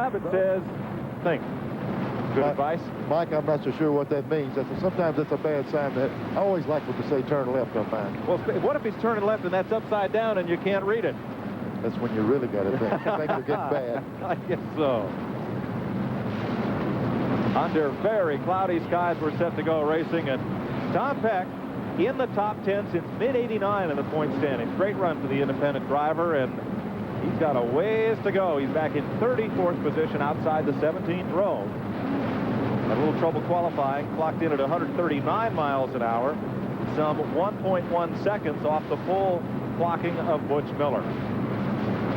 It says think. Good advice. Mike, I'm not so sure what that means. Sometimes it's a bad sign. That I always like when to say turn left on mine. Well, what if he's turning left and that's upside down and you can't read it? That's when you really got to think. Things are getting bad. I guess so. Under very cloudy skies, we're set to go racing, and Tom Peck in the top 10 since mid-'89 in the point standings. Great run for the independent driver, and he's got a ways to go. He's back in 34th position outside the 17th row. Had a little trouble qualifying, clocked in at 139 miles an hour, some 1.1 seconds off the full clocking of Butch Miller.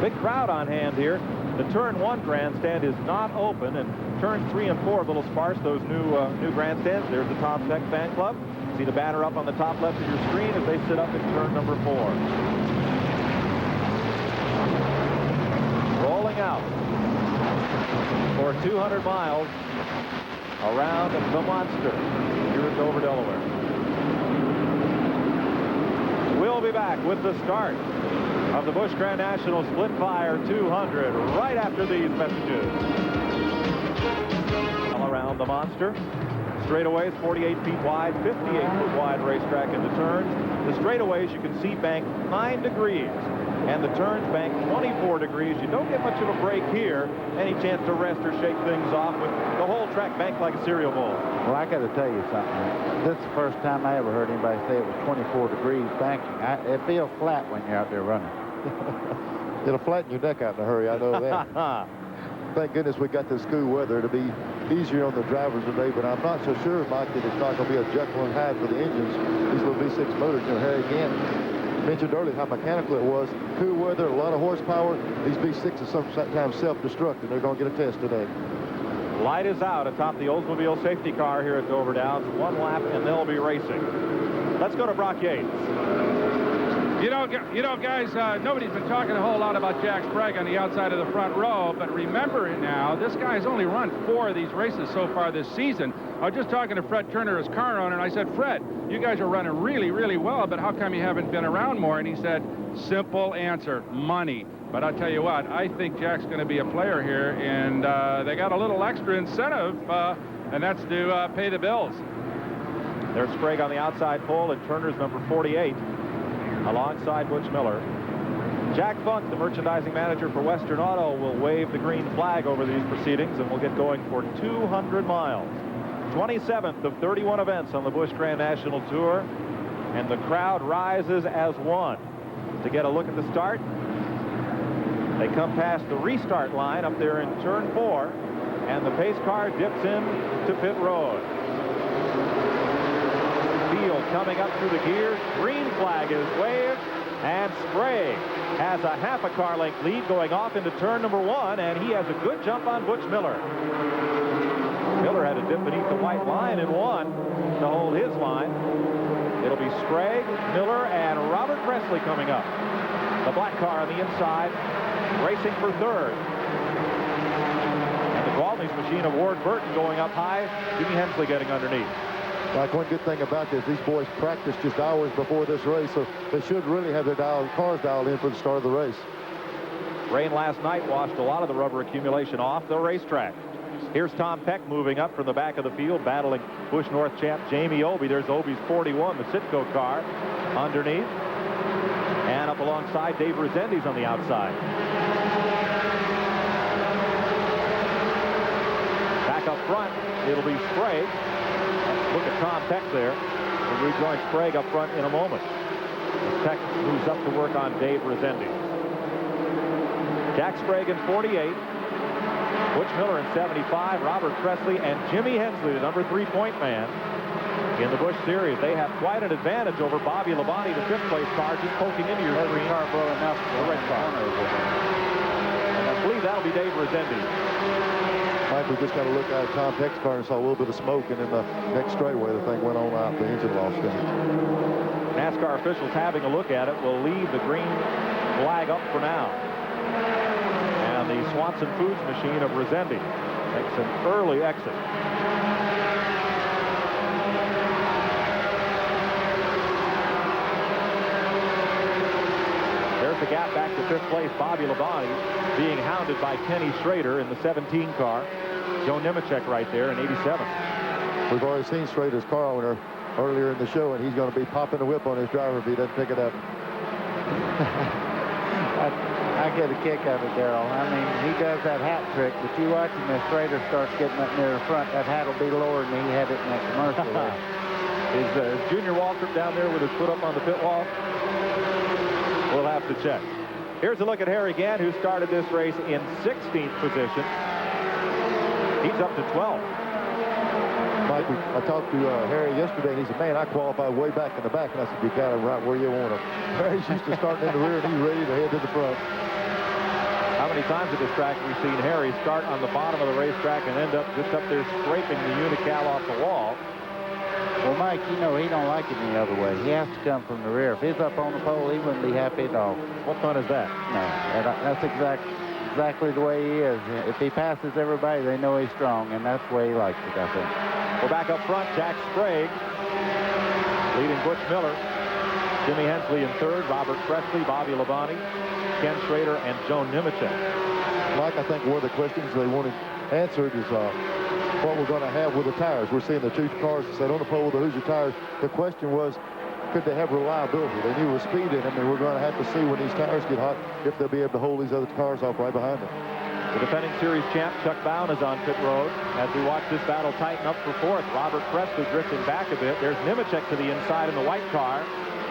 Big crowd on hand here. The turn 1 grandstand is not open, and turns 3 and 4 a little sparse, those new grandstands. There's the Tom Peck fan club. See the banner up on the top left of your screen as they sit up in turn number 4. Rolling out for 200 miles around the Monster here at Dover, Delaware. We'll be back with the start of the Busch Grand National SplitFire 200 right after these messages. All around the Monster. Straightaways 48 feet wide, 58 foot wide racetrack in the turns. The straightaways you can see bank 9 degrees, and the turns bank 24 degrees. You don't get much of a break here. Any chance to rest or shake things off with the whole track banked like a cereal bowl. Well, I got to tell you something. This is the first time I ever heard anybody say it was 24 degrees banking. It feels flat when you're out there running. It'll flatten your neck out in a hurry, I know that. Thank goodness we got this cool weather. It'll be easier on the drivers today, but I'm not so sure, Mike, that it's not going to be a Jekyll and Hyde for the engines. These little V6 motors, here again. Mentioned earlier how mechanical it was. Cool weather, a lot of horsepower. These V6s sometimes self-destruct, and they're going to get a test today. Light is out atop the Oldsmobile safety car here at Dover Downs. 1 lap, and they'll be racing. Let's go to Brock Yates. You know, guys, nobody's been talking a whole lot about Jack Sprague on the outside of the front row, but remember now, this guy's only run 4 of these races so far this season. I was just talking to Fred Turner, his car owner, and I said, Fred, you guys are running really, really well, but how come you haven't been around more? And he said, simple answer, money. But I'll tell you what, I think Jack's going to be a player here, and they got a little extra incentive, and that's to pay the bills. There's Sprague on the outside pole, and Turner's number 48. Alongside Butch Miller. Jack Funk, the merchandising manager for Western Auto, will wave the green flag over these proceedings, and we'll get going for 200 miles. 27th of 31 events on the Busch Grand National Tour, and the crowd rises as one. To get a look at the start, they come past the restart line up there in turn 4, and the pace car dips in to pit road. Field coming up through the gears. Green flag is waved, and Sprague has a half a car length lead going off into turn number 1, and he has a good jump on Butch Miller. Miller had to dip beneath the white line and won to hold his line. It'll be Sprague, Miller, and Robert Presley coming up. The black car on the inside, racing for 3rd. And the Gwaltney's machine of Ward Burton going up high. Jimmy Hensley getting underneath. Like, one good thing about this, these boys practiced just hours before this race, so they should really have their cars dialed in for the start of the race. Rain last night washed a lot of the rubber accumulation off the racetrack. Here's Tom Peck moving up from the back of the field, battling Busch North champ Jamie Obey. There's Obey's 41, the Citgo car, underneath. And up alongside Dave Resendiz on the outside. Back up front, it'll be Sprague. Look at Tom Peck there. We'll rejoin Sprague up front in a moment. As Peck moves up to work on Dave Resendiz. Jack Sprague in 48. Butch Miller in 75. Robert Presley and Jimmy Hensley, the number 3-point man. In the Busch Series, they have quite an advantage over Bobby Labonte, the 5th place car, just poking into your screen. The red car. And I believe that'll be Dave Resendiz. Mike, we just got to look out at Tom Peck's car and saw a little bit of smoke, and in the next straightaway, the thing went on out. The engine lost it. NASCAR officials having a look at it will leave the green flag up for now. And the Swanson Foods machine of Resendiz makes an early exit. There's the gap back to 5th place. Bobby Labonte being hounded by Kenny Schrader in the 17 car. Joe Nemechek right there in 87. We've already seen Schrader's car owner earlier in the show, and he's going to be popping the whip on his driver if he doesn't pick it up. I get a kick out of Darrell. I mean, he does that hat trick, but you watch him as Schrader starts getting up near the front, that hat will be lower than he had it in that commercial there. Is Junior Waltrip down there with his foot up on the pit wall? We'll have to check. Here's a look at Harry Gant, who started this race in 16th position. He's up to 12th. Mike, I talked to Harry yesterday, and he said, man, I qualified way back in the back. And I said, you got him right where you want him. Harry's used to starting in the rear, and he's ready to head to the front. How many times at this track have we seen Harry start on the bottom of the racetrack and end up just up there scraping the unical off the wall? Well, Mike, you know, he don't like it any other way. He has to come from the rear. If he's up on the pole, he wouldn't be happy at all. What fun is that? No, that's exactly the way he is. If he passes everybody, they know he's strong, and that's the way he likes it, I think. We're back up front. Jack Sprague leading Butch Miller. Jimmy Hensley in 3rd. Robert Presley, Bobby Labonte, Ken Schrader, and Joe Nemechek. Mike, I think one of the questions they wanted answered is what we're going to have with the tires. We're seeing the 2 cars set on the pole with the Hoosier tires. The question was, could they have reliability? They knew there was speed in them, and we're going to have to see when these tires get hot if they'll be able to hold these other cars off right behind them. The defending series champ Chuck Bowen is on pit road as we watch this battle tighten up for 4th. Robert Presley drifting back a bit. There's Nemechek to the inside in the white car,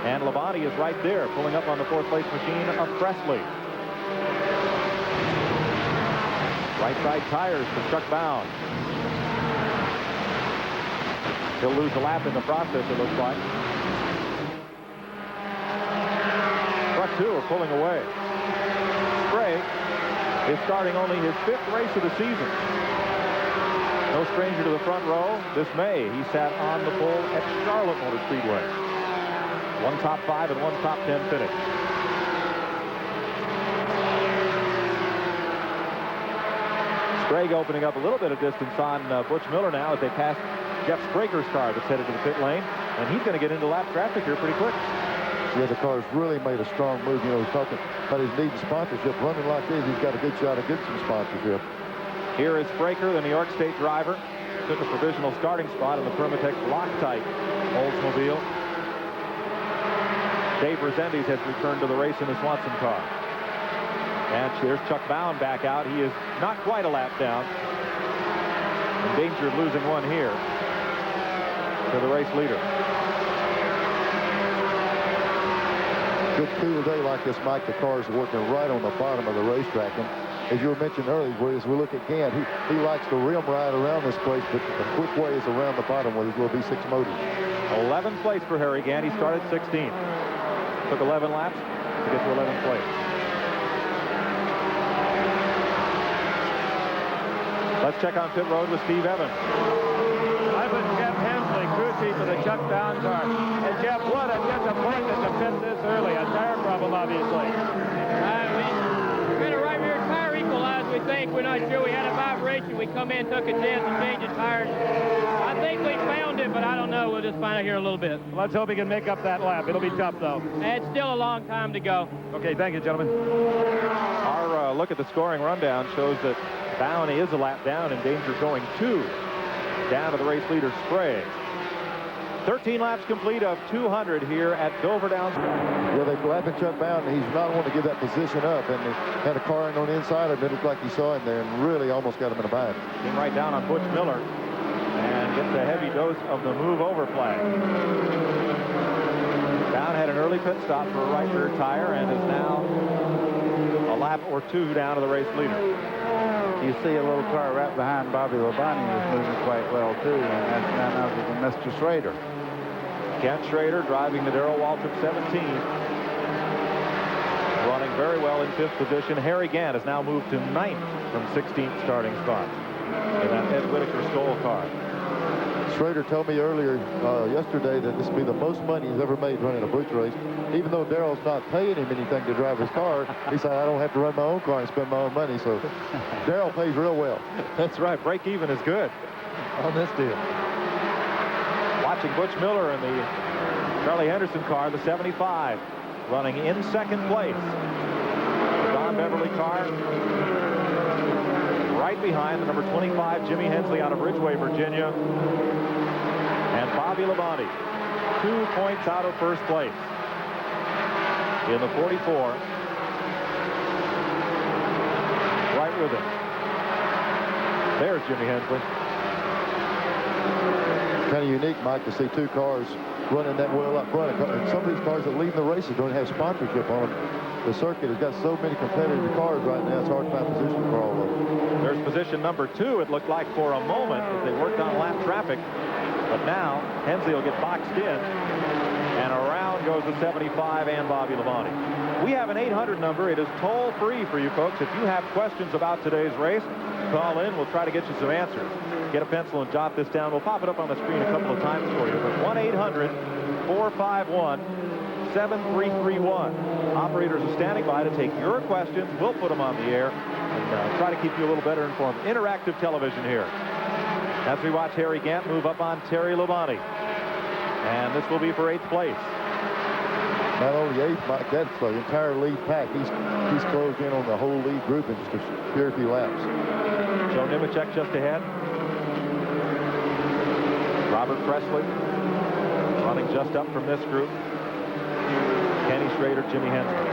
and Labonte is right there pulling up on the 4th place machine of Presley. Right side tires for Chuck Bowen. He'll lose a lap in the process, it looks like. Front 2 are pulling away. Sprague is starting only his 5th race of the season. No stranger to the front row. This May, he sat on the pole at Charlotte Motor Speedway. 1 top 5 and 1 top 10 finish. Sprague opening up a little bit of distance on Butch Miller now as they pass Jeff Spraker's car that's headed to the pit lane, and he's going to get into lap traffic here pretty quick. Yeah, the car's really made a strong move. You know, he's talking about his needing sponsorship. Running like this, he's got a good shot at getting some sponsorship. Here is Spraker, the New York State driver. Took a provisional starting spot in the Permatex Loctite Oldsmobile. Dave Resendiz has returned to the race in the Swanson car. And there's Chuck Bowen back out. He is not quite a lap down. In danger of losing one here to the race leader. Good cool day like this, Mike. The cars are working right on the bottom of the racetrack. And as you were mentioning earlier, as we look at Gant, he likes to rim ride around this place, but the quick way is around the bottom with his little V6 motor. 11th place for Harry Gant. He started 16th. Took 11 laps to get to 11th place. Let's check on pit road with Steve Evans. I was Jeff Hensley, crew chief of the Chuck Bowen car. And Jeff, what a disappointment to pit this early. A tire problem, obviously. We're going to right rear tire equalize, we think. We're not sure. We had a vibration. We come in, took a chance to change the tires. I think we found it, but I don't know. We'll just find out here in a little bit. Let's hope he can make up that lap. It'll be tough, though. It's still a long time to go. Okay, thank you, gentlemen. Our look at the scoring rundown shows that Bowen is a lap down, in danger of going 2 down to the race leader Sprague. 13 laps complete of 200 here at Dover Downs. Yeah, they're lapping Chuck Bowen. He's not wanting to give that position up, and they had a car in on the inside of him. It looked like he saw him there and really almost got him in a bind. Came right down on Butch Miller and gets a heavy dose of the move over flag. Bowen had an early pit stop for a right rear tire and is now a lap or 2 down to the race leader. You see a little car right behind Bobby Labonte is moving quite well, too, and that's none other than Mr. Schrader. Kent Schrader driving the Darrell Waltrip 17. Running very well in 5th position. Harry Gant has now moved to 9th from 16th starting spot in that Ed Whitaker Stoll car. Schrader told me earlier yesterday that this will be the most money he's ever made running a Busch race. Even though Darrell's not paying him anything to drive his car, he said, I don't have to run my own car and spend my own money. So Darrell pays real well. That's right. Break even is good on this deal. Watching Butch Miller in the Charlie Henderson car, the 75. running in second place. The Don Beverly car right behind the number 25 Jimmy Hensley out of Ridgeway, Virginia. And Bobby Labonte, 2 points out of first place in the 44. Right with him. There's Jimmy Hensley. Kind of unique, Mike, to see 2 cars running that well up front. And some of these cars that lead the races don't have sponsorship on them. The circuit has got so many competitive cars right now, it's hard to find position for all of them. There's position number 2, it looked like, for a moment as they worked on lap traffic. But now Hensley will get boxed in, and around goes the 75 and Bobby Labonte. We have an 800 number. It is toll-free for you folks. If you have questions about today's race, call in. We'll try to get you some answers. Get a pencil and jot this down. We'll pop it up on the screen a couple of times for you. But 1-800-451-7331. Operators are standing by to take your questions. We'll put them on the air and try to keep you a little better informed. Interactive television here. As we watch Harry Gant move up on Terry Labonte. And this will be for 8th place. Not only 8th, Mike, that's the entire lead pack. He's closed in on the whole lead group in just a very few laps. Joe Nemechek just ahead. Robert Presley running just up from this group. Kenny Schrader, Jimmy Hensley.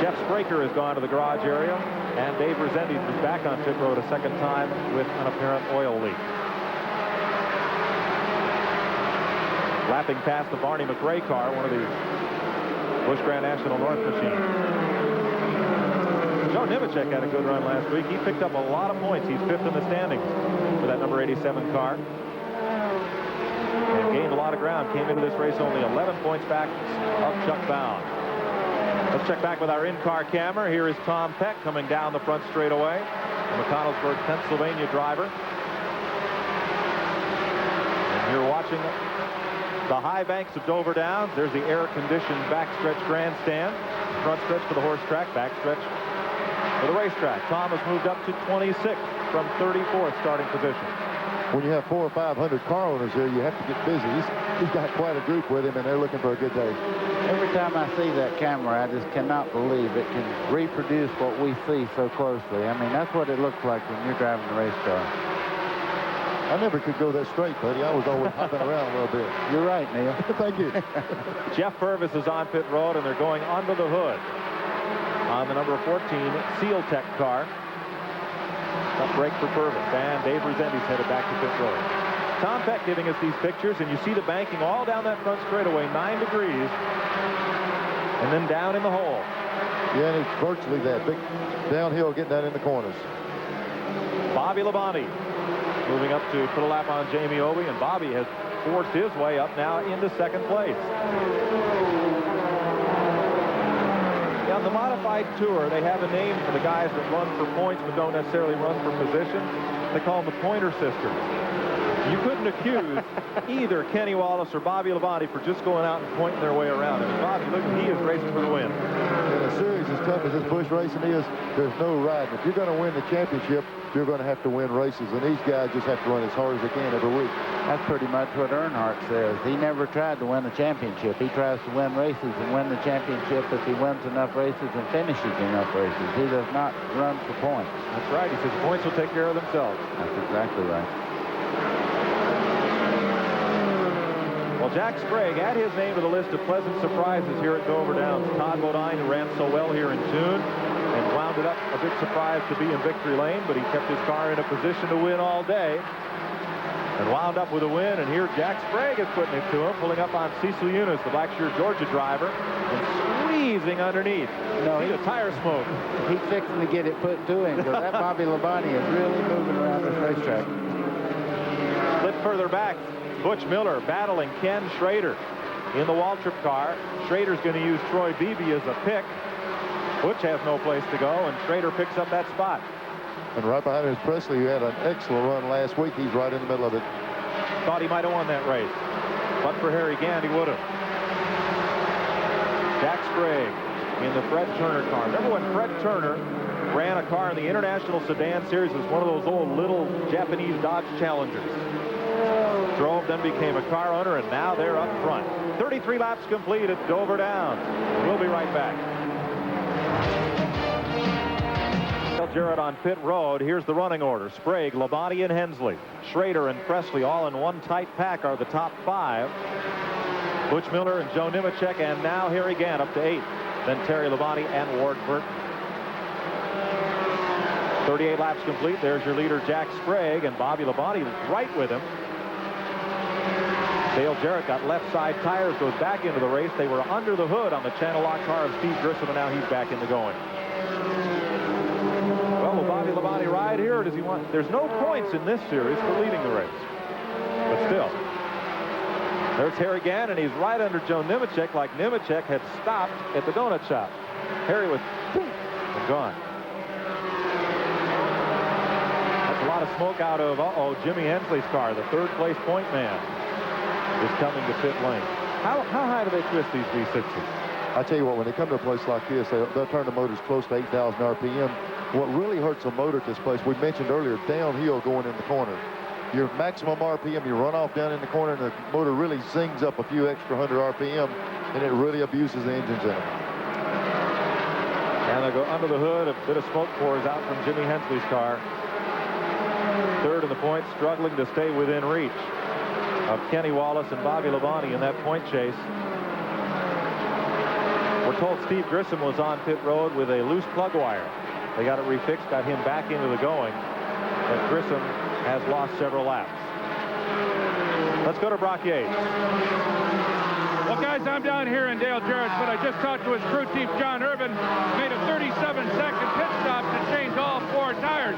Jeff Spraker has gone to the garage area, and Dave Resendiz is back on pit road a second time with an apparent oil leak. Lapping past the Barney McRae car, one of the Busch Grand National North machines. Joe Nemechek had a good run last week. He picked up a lot of points. He's 5th in the standings for that number 87 car. And gained a lot of ground. Came into this race only 11 points back of Chuck Bound. Let's check back with our in-car camera. Here is Tom Peck coming down the front straightaway. The McConnellsburg, Pennsylvania driver. And you're watching the high banks of Dover Downs. There's the air-conditioned backstretch grandstand. Front stretch for the horse track, backstretch for the racetrack. Tom has moved up to 26th from 34th starting position. When you have 400 or 500 car owners here, you have to get busy. He's got quite a group with him, and they're looking for a good day. Every time I see that camera, I just cannot believe it can reproduce what we see so closely. I mean, that's what it looks like when you're driving a race car. I never could go that straight, buddy. I was always hopping around a little bit. You're right, Neil. Thank you. Jeff Purvis is on pit road, and they're going under the hood on the number 14 Seal Tech car. Tough break for Purvis, and Dave Resendiz headed back to pit road. Tom Peck giving us these pictures, and you see the banking all down that front straightaway, 9 degrees, and then down in the hole. Yeah, and it's virtually that big downhill getting down in the corners. Bobby Labonte moving up to put a lap on Jamie Obey, and Bobby has forced his way up now into second place. On the modified tour, they have a name for the guys that run for points but don't necessarily run for position. They call them the Pointer Sisters. You couldn't accuse either Kenny Wallace or Bobby Labonte for just going out and pointing their way around. I mean, Bobby, look, he is racing for the win. In a series as tough as this Busch racing is, there's no riding. If you're going to win the championship, you're going to have to win races, and these guys just have to run as hard as they can every week. That's pretty much what Earnhardt says. He never tried to win a championship. He tries to win races and win the championship if he wins enough races and finishes enough races. He does not run for points. That's right. He says points will take care of themselves. That's exactly right. Well, Jack Sprague add his name to the list of pleasant surprises here at Dover Downs. Todd Bodine, who ran so well here in June and wound it up a bit surprised to be in victory lane, but he kept his car in a position to win all day and wound up with a win. And here Jack Sprague is putting it to him, pulling up on Cecil Eunice, the Blackshear, Georgia driver, and squeezing underneath. No, he's a tire smoke. He's fixing to get it put to him, because that Bobby Labonte is really moving around this racetrack. Split further back. Butch Miller battling Ken Schrader in the Waltrip car. Schrader's going to use Troy Beebe as a pick. Butch has no place to go, and Schrader picks up that spot. And right behind him is Presley, who had an excellent run last week. He's right in the middle of it. Thought he might have won that race, but for Harry Gant, he would have. Jack Sprague in the Fred Turner car. Remember when Fred Turner ran a car in the International Sedan Series? It was one of those old little Japanese Dodge Challengers. Drove, then became a car owner, and now they're up front. 33 laps complete at Dover Downs. We'll be right back. Jarrett on pit road. Here's the running order. Sprague, Labonte, and Hensley. Schrader and Presley all in one tight pack are the top 5. Butch Miller and Joe Nemechek, and now Harry Gant up to 8th. Then Terry Labonte and Ward Burton. 38 laps complete. There's your leader, Jack Sprague, and Bobby Labonte right with him. Dale Jarrett got left side tires, goes back into the race. They were under the hood on the channel lock car of Steve Grissom, and now he's back in the going. Well, will Bobby Labonte ride here, or does he want? There's no points in this series for leading the race. But still. There's Harry Gant, and he's right under Joe Nemechek, like Nemechek had stopped at the donut shop. Harry was and gone. That's a lot of smoke out of, Jimmy Hensley's car. The third place point man is coming to pit lane. How high do they twist these V6s? I tell you what, when they come to a place like this, they'll turn the motors close to 8,000 RPM. What really hurts a motor at this place, we mentioned earlier, downhill going in the corner. Your maximum RPM, you run off down in the corner, and the motor really zings up a few extra 100 RPM, and it really abuses the engines in it. And they go under the hood. A bit of smoke pours out from Jimmy Hensley's car. Third in the points, struggling to stay within reach of Kenny Wallace and Bobby Labonte in that point chase. We're told Steve Grissom was on pit road with a loose plug wire. They got it refixed, got him back into the going, but Grissom has lost several laps. Let's go to Brock Yates. Well, guys, I'm down here in Dale Jarrett's, but I just talked to his crew chief, John Irvin, made a 37-second pit stop to change all 4 tires.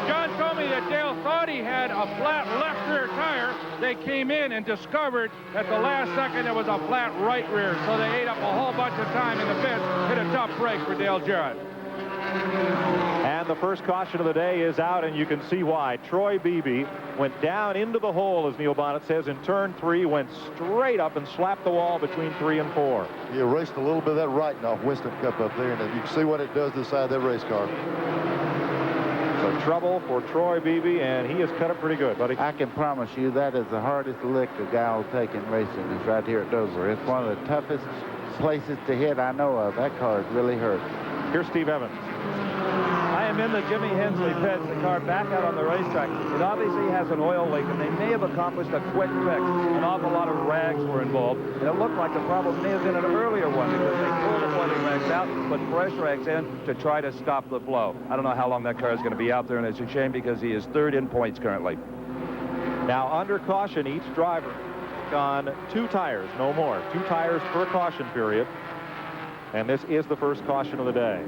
John told me that Dale thought he had a flat left rear tire. They came in and discovered at the last second there was a flat right rear, so they ate up a whole bunch of time in the pits. Hit a tough break for Dale Jarrett. And the first caution of the day is out, and you can see why. Troy Beebe went down into the hole, as Neil Bonnet says, in turn 3, went straight up and slapped the wall between 3 and 4. He erased a little bit of that writing off Winston Cup up there, and you can see what it does to the side of that race car. So trouble for Troy Beebe, and he has cut it pretty good, buddy. I can promise you that is the hardest lick a guy will take in racing is right here at Dover. It's one of the toughest places to hit I know of. That car is really hurt. Here's Steve Evans. I am in the Jimmy Hensley pits, the car back out on the racetrack. It obviously has an oil leak, and they may have accomplished a quick fix. An awful lot of rags were involved, and it looked like the problem may have been an earlier one because they pulled the oily rags out, put fresh rags in to try to stop the flow. I don't know how long that car is going to be out there, and it's a shame because he is 3rd in points currently. Now, under caution, each driver on 2 tires, no more. 2 tires per caution period. And this is the first caution of the day.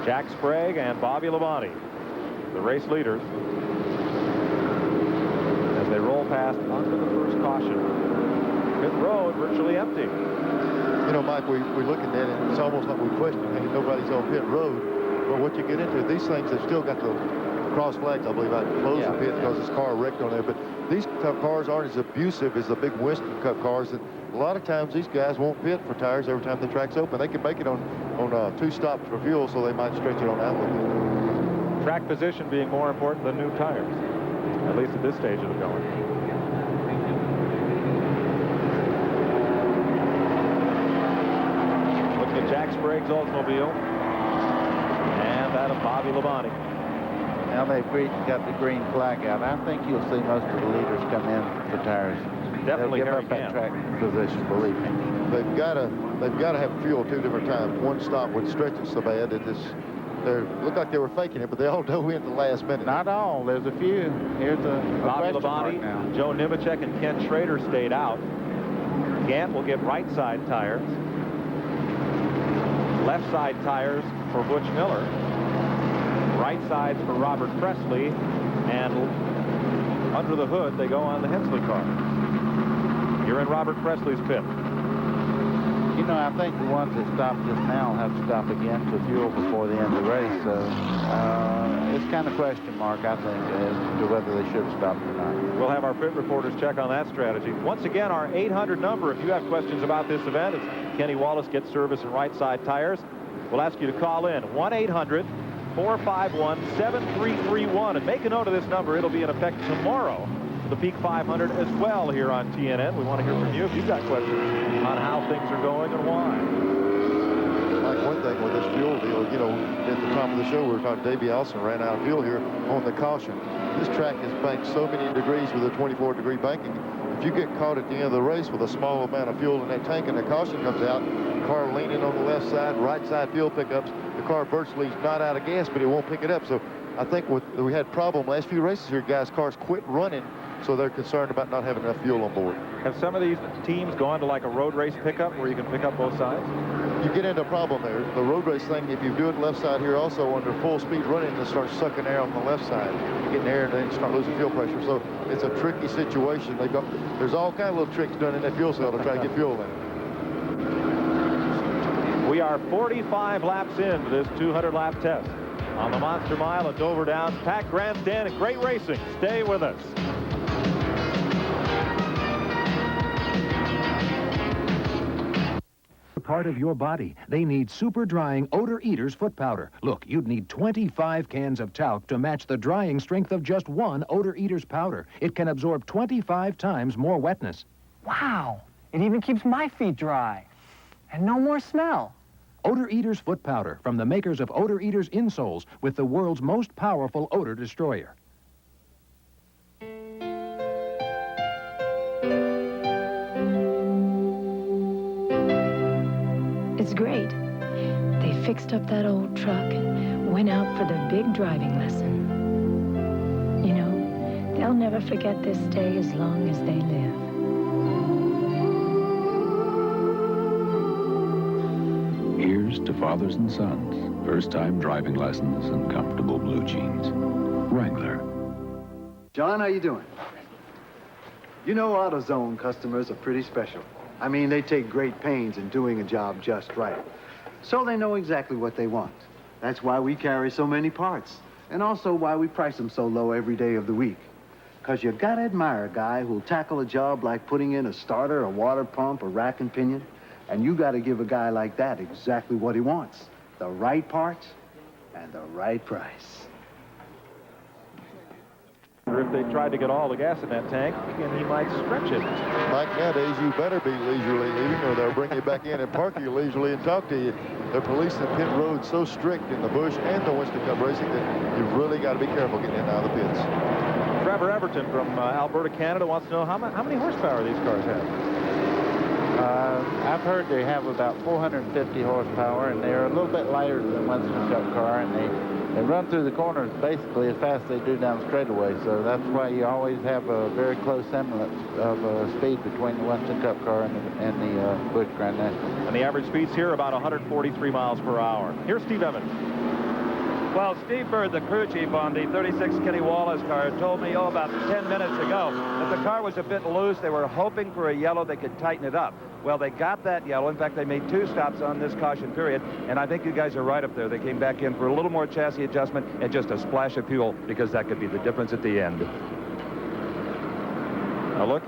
Jack Sprague and Bobby Labonte, the race leaders, as they roll past under the first caution. Pit road virtually empty. You know, Mike, we look at that, and it's almost like we question, hey, nobody's on pit road. But what you get into, these things have still got the cross flags, I believe, I close the pit because this car wrecked on there. But these cars aren't as abusive as the big Winston Cup cars. And a lot of times these guys won't pit for tires every time the track's open. They can make it on 2 stops for fuel, so they might stretch it on out a little bit. Track position being more important than new tires, at least at this stage of the going. Looking at Jack Sprague's Oldsmobile and that of Bobby Labonte. Now they've got the green flag out. I think you'll see most of the leaders come in for tires. Definitely They'll give up that track position, believe me. They've got to have fuel 2 different times. One stop would stretch it so bad that they looked like they were faking it, but they all dove in at the last minute. Not all. There's a few. Here's a Bobby question mark Labonte, now. Joe Nemechek, and Ken Schrader stayed out. Gant will get right side tires. Left side tires for Butch Miller. Right sides for Robert Presley. And under the hood, they go on the Hensley car. You're in Robert Presley's pit. You know, I think the ones that stopped just now have to stop again for fuel before the end of the race. So it's kind of question mark, I think, as to whether they should have stopped or not. We'll have our pit reporters check on that strategy. Once again, our 800 number, if you have questions about this event, it's Kenny Wallace Gets Service and Right Side Tires. We'll ask you to call in 1-800-451-7331 and make a note of this number. It'll be in effect tomorrow the Peak 500 as well here on TNN. We want to hear from you if you've got questions on how things are going and why. Like one thing with this fuel deal, you know, at the top of the show, we were talking Davey Allison ran out of fuel here on the caution. This track is banked so many degrees with a 24-degree banking. If you get caught at the end of the race with a small amount of fuel in that tank and the caution comes out, car leaning on the left side, right side fuel pickups, the car virtually is not out of gas, but it won't pick it up. So I think we had problem last few races here, guys, cars quit running, so they're concerned about not having enough fuel on board. Have some of these teams gone to like a road race pickup where you can pick up both sides? You get into a problem there. The road race thing, if you do it left side here also under full speed running, it starts sucking air on the left side. You get in air and then you start losing fuel pressure. So it's a tricky situation. There's all kind of little tricks done in that fuel cell to try to get fuel in. We are 45 laps into this 200-lap test on the Monster Mile at Dover Downs. Packed grandstand and great racing. Stay with us. Part of your body. They need super drying odor eaters foot powder. Look, you'd need 25 cans of talc to match the drying strength of just one odor eaters powder. It can absorb 25 times more wetness. Wow, it even keeps my feet dry. And no more smell. Odor Eaters foot powder from the makers of Odor Eaters insoles with the world's most powerful odor destroyer. It's great. They fixed up that old truck and went out for the big driving lesson. You know, they'll never forget this day as long as they live. Here's to fathers and sons, first-time driving lessons and comfortable blue jeans. Wrangler. John, how you doing? You know, AutoZone customers are pretty special. I mean, they take great pains in doing a job just right. So they know exactly what they want. That's why we carry so many parts. And also why we price them so low every day of the week. Because you gotta admire a guy who'll tackle a job like putting in a starter, a water pump, a rack and pinion. And you gotta give a guy like that exactly what he wants. The right parts and the right price. Or if they tried to get all the gas in that tank, and he might stretch it. Like nowadays, you better be leisurely leaving or they'll bring you back in and park you leisurely and talk to you. They're policing pit roads so strict in the Busch and the Winston Cup racing that you've really got to be careful getting in and out of the pits. Trevor Everton from Alberta, Canada wants to know how many horsepower these cars have. I've heard they have about 450 horsepower, and they're a little bit lighter than the Winston Cup car, and they run through the corners basically as fast as they do down straightaway. So that's why you always have a very close semblance of speed between the Winston Cup car and the Busch Grand National. And the average speeds here about 143 miles per hour. Here's Steve Evans. Well, Steve Bird, the crew chief on the 36 Kenny Wallace car, told me, about 10 minutes ago that the car was a bit loose. They were hoping for a yellow they could tighten it up. Well, they got that yellow. In fact, they made 2 stops on this caution period, and I think you guys are right up there. They came back in for a little more chassis adjustment and just a splash of fuel, because that could be the difference at the end. A look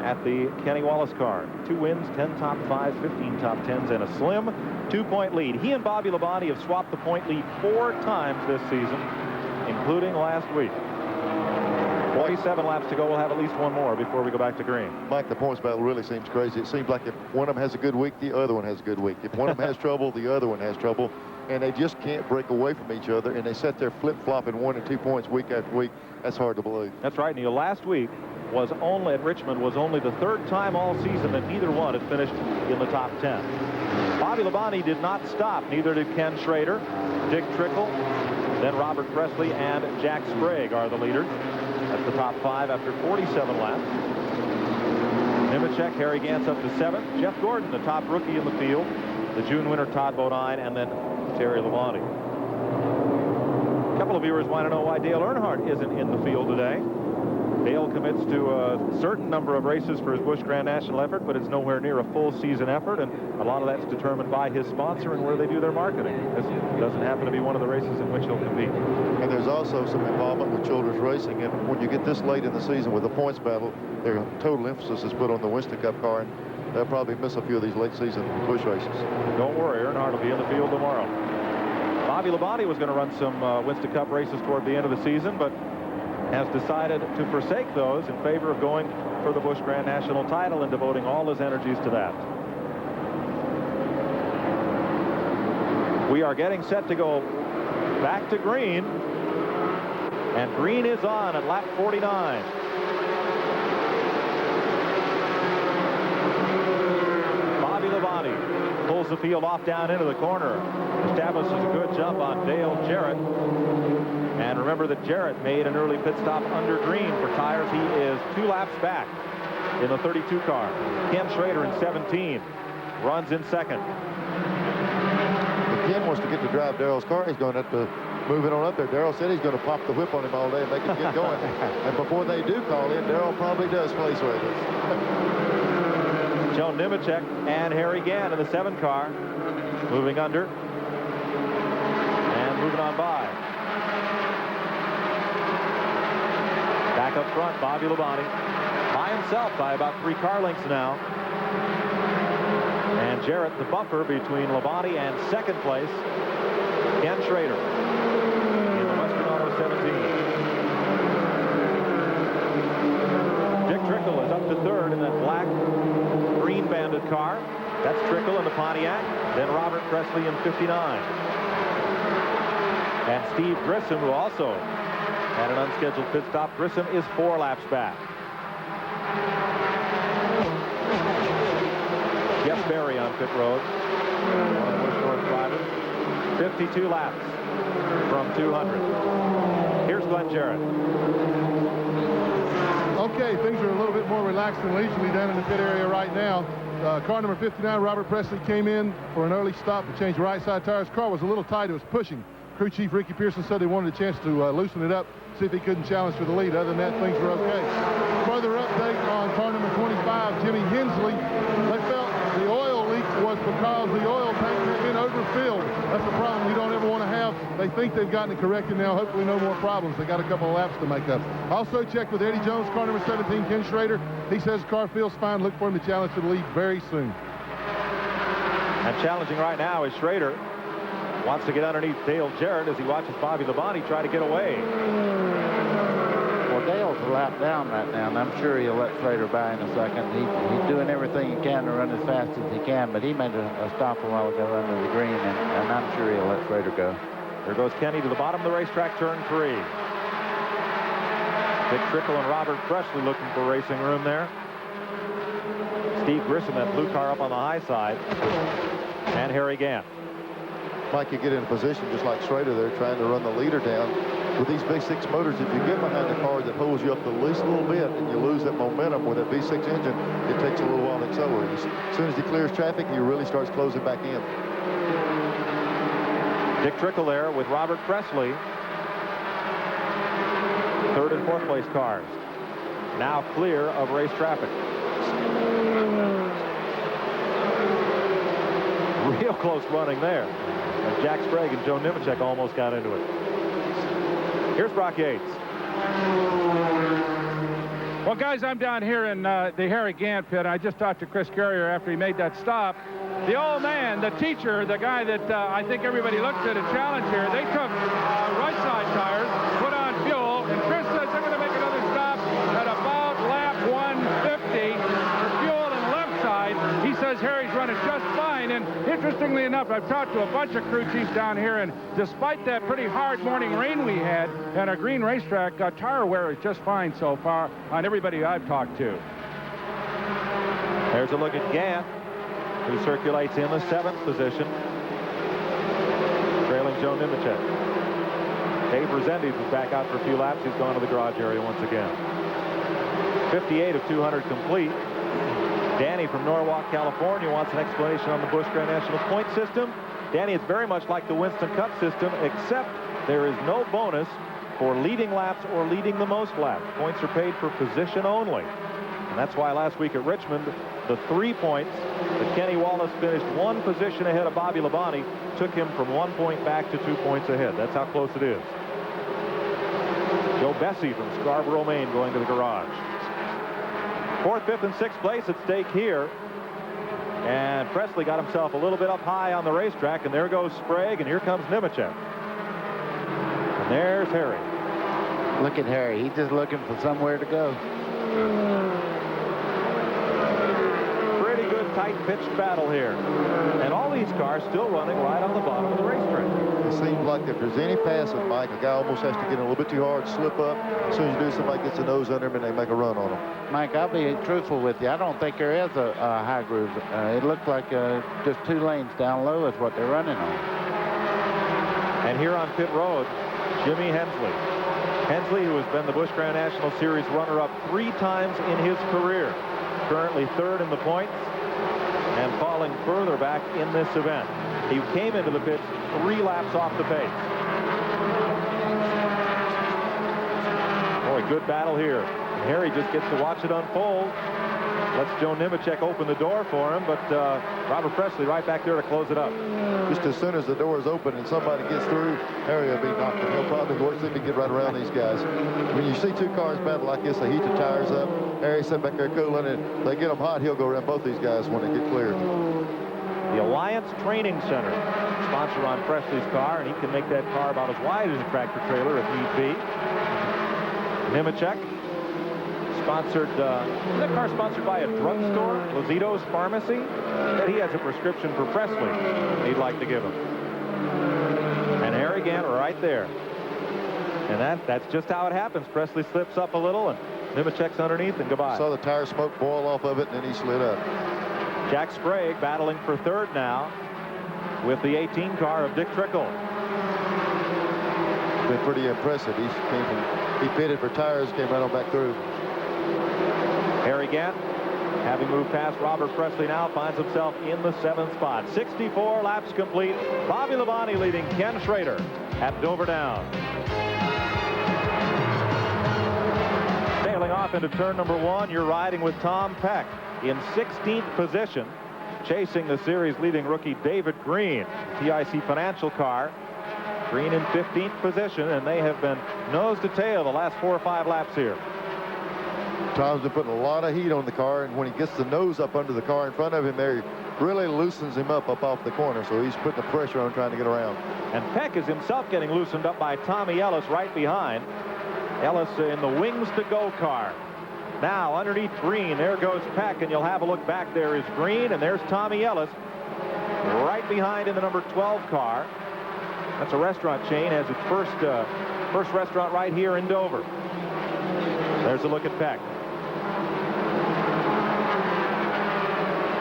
at the Kenny Wallace car. 2 wins, 10 top 5s, 15 top 10s, and a slim 2-point lead. He and Bobby Labonte have swapped the point lead 4 times this season, including last week. 47 laps to go. We'll have at least one more before we go back to green. Mike, the points battle really seems crazy. It seems like if one of them has a good week, the other one has a good week. If one of them has trouble, the other one has trouble. And they just can't break away from each other. And they sit there flip-flopping 1 and 2 points week after week. That's hard to believe. That's right, Neil. Last week at Richmond was only the 3rd time all season that neither one had finished in the top 10. Bobby Labonte did not stop. Neither did Ken Schrader, Dick Trickle, then Robert Presley and Jack Sprague are the leaders. That's the top 5 after 47 laps. Nemechek, Harry Gantz up to 7th. Jeff Gordon, the top rookie in the field. The June winner, Todd Bodine, and then Terry Labonte. A couple of viewers want to know why Dale Earnhardt isn't in the field today. Dale commits to a certain number of races for his Busch Grand National effort, but it's nowhere near a full season effort, and a lot of that's determined by his sponsor and where they do their marketing. This doesn't happen to be one of the races in which he'll compete. And there's also some involvement with Children's Racing, and when you get this late in the season with the points battle, their total emphasis is put on the Winston Cup car, and they'll probably miss a few of these late season Busch races. Don't worry, Earnhardt will be in the field tomorrow. Bobby Labonte was going to run some Winston Cup races toward the end of the season, but has decided to forsake those in favor of going for the Busch Grand National title and devoting all his energies to that. We are getting set to go back to green, and green is on at lap 49. Bobby Labonte pulls the field off down into the corner, establishes a good jump on Dale Jarrett. And remember that Jarrett made an early pit stop under green for tires. He is 2 laps back in the 32 car. Ken Schrader in 17 runs in second. If Ken wants to get to drive Darrell's car, he's going to have to move it on up there. Darrell said he's going to pop the whip on him all day and make him get going. And before they do call in, Darrell probably does place ratings. Joe Nemechek and Harry Gant in the 7 car, moving under and moving on by. Back up front, Bobby Labonte by himself by about 3 car lengths now. And Jarrett, the buffer between Labonte and second place, Ken Schrader in the Western Auto 17. Dick Trickle is up to third in that black green banded car. That's Trickle in the Pontiac. Then Robert Presley in 59. And Steve Grissom, who also had an unscheduled pit stop. Grissom is 4 laps back. Jeff Berry on pit road. One of the Busch North drivers. 52 laps from 200. Here's Glenn Jarrett. Okay, things are a little bit more relaxed and leisurely down in the pit area right now. Car number 59, Robert Presley, came in for an early stop to change right side tires. Car was a little tight. It was pushing. Crew chief Ricky Pearson said he wanted a chance to loosen it up, see if he couldn't challenge for the lead. Other than that, things were okay. Further update on car number 25, Jimmy Hensley. They felt the oil leak was because the oil tank had been overfilled. That's a problem we don't ever want to have. They think they've gotten it corrected now. Hopefully no more problems. They got a couple of laps to make up. Also checked with Eddie Jones, car number 17, Ken Schrader. He says the car feels fine. Look for him to challenge for the lead very soon. And challenging right now is Schrader. Wants to get underneath Dale Jarrett as he watches Bobby Labonte try to get away. Well, Dale's a lap down right now, and I'm sure he'll let Schrader by in a second. He's doing everything he can to run as fast as he can, but he made a stop a while ago under the green, and I'm sure he'll let Schrader go. There goes Kenny to the bottom of the racetrack, turn 3. Dick Trickle and Robert Presley looking for racing room there. Steve Grissom, that blue car up on the high side, and Harry Gant. Mike, you get in a position just like Schrader there trying to run the leader down. With these V6 motors, if you get behind a car that holds you up the least little bit and you lose that momentum with that V6 engine, it takes a little while to accelerate. As soon as he clears traffic, he really starts closing back in. Dick Trickle there with Robert Presley. 3rd and 4th place cars. Now clear of race traffic. Real close running there. And Jack Sprague and Joe Nemechek almost got into it. Here's Brock Yates. Well, guys, I'm down here in the Harry Gant pit. I just talked to Chris Carrier after he made that stop. The old man, the teacher, the guy that I think everybody looks at a challenge here, they took right side tires, put on fuel, and Chris says they're going to make another stop at about lap 150 for fuel and left side. He says Harry's running just fine, and interestingly enough, I've talked to a bunch of crew chiefs down here, and despite that pretty hard morning rain we had at our green racetrack, tire wear is just fine so far on everybody I've talked to. There's a look at Gant, who circulates in the 7th position, trailing Joe Nemechek. Dave Rezendes is back out for a few laps. He's gone to the garage area once again. 58 of 200 complete. Danny from Norwalk, California wants an explanation on the Busch Grand National point system. Danny, it's very much like the Winston Cup system, except there is no bonus for leading laps or leading the most laps. Points are paid for position only. And that's why last week at Richmond, the 3 points that Kenny Wallace finished 1 position ahead of Bobby Labonte took him from 1 point back to 2 points ahead. That's how close it is. Joe Bessie from Scarborough, Maine, going to the garage. 4th, 5th, and 6th place at stake here. And Presley got himself a little bit up high on the racetrack, and there goes Sprague, and here comes Nemechek. And there's Harry. Look at Harry. He's just looking for somewhere to go. Pretty good tight-pitched battle here. And all these cars still running right on the bottom of the racetrack. It seems like if there's any passing, Mike, a guy almost has to get in a little bit too hard, slip up. As soon as you do, somebody gets a nose under him and they make a run on him. Mike, I'll be truthful with you. I don't think there is a high groove. It looked like just 2 lanes down low is what they're running on. And here on pit road, Jimmy Hensley. Hensley, who has been the Busch Grand National Series runner-up 3 times in his career. Currently 3rd in the points and falling further back in this event. He came into the pits 3 laps off the pace. Boy, good battle here. And Harry just gets to watch it unfold. Lets Joe Nemechek open the door for him, but Robert Presley right back there to close it up. Just as soon as the door is open and somebody gets through, Harry will be knocked. He'll probably work him to get right around these guys. When you see 2 cars battle like this, they heat the tires up. Harry sitting back there cooling, and they get them hot, he'll go around both these guys when they get clear. The Alliance Training Center, sponsor on Presley's car, and he can make that car about as wide as a tractor trailer if need be. Nemechek, sponsored, that car sponsored by a drugstore, Lozito's Pharmacy, that he has a prescription for Presley he'd like to give him. And Harry Gant right there. And that's just how it happens. Presley slips up a little, and Nemechek's underneath, and goodbye. Saw the tire smoke boil off of it, and then he slid up. Jack Sprague battling for 3rd now with the 18 car of Dick Trickle. Been pretty impressive. He pitted for tires, came right on back through. Harry Gant, having moved past Robert Presley now, finds himself in the 7th spot. 64 laps complete. Bobby Labonte leading Ken Schrader at Dover Down. Sailing off into turn number 1, you're riding with Tom Peck in 16th position, chasing the series leading rookie David Green. TIC Financial car. Green in 15th position, and they have been nose to tail the last 4 or 5 laps here. Tom's been putting a lot of heat on the car, and when he gets the nose up under the car in front of him there, he really loosens him up off the corner, so he's putting the pressure on trying to get around. And Peck is himself getting loosened up by Tommy Ellis right behind. Ellis in the Wings to Go car. Now underneath Green, there goes Peck, and you'll have a look back. There is Green, and there's Tommy Ellis right behind in the number 12 car. That's a restaurant chain, has its first restaurant right here in Dover. There's a look at Peck.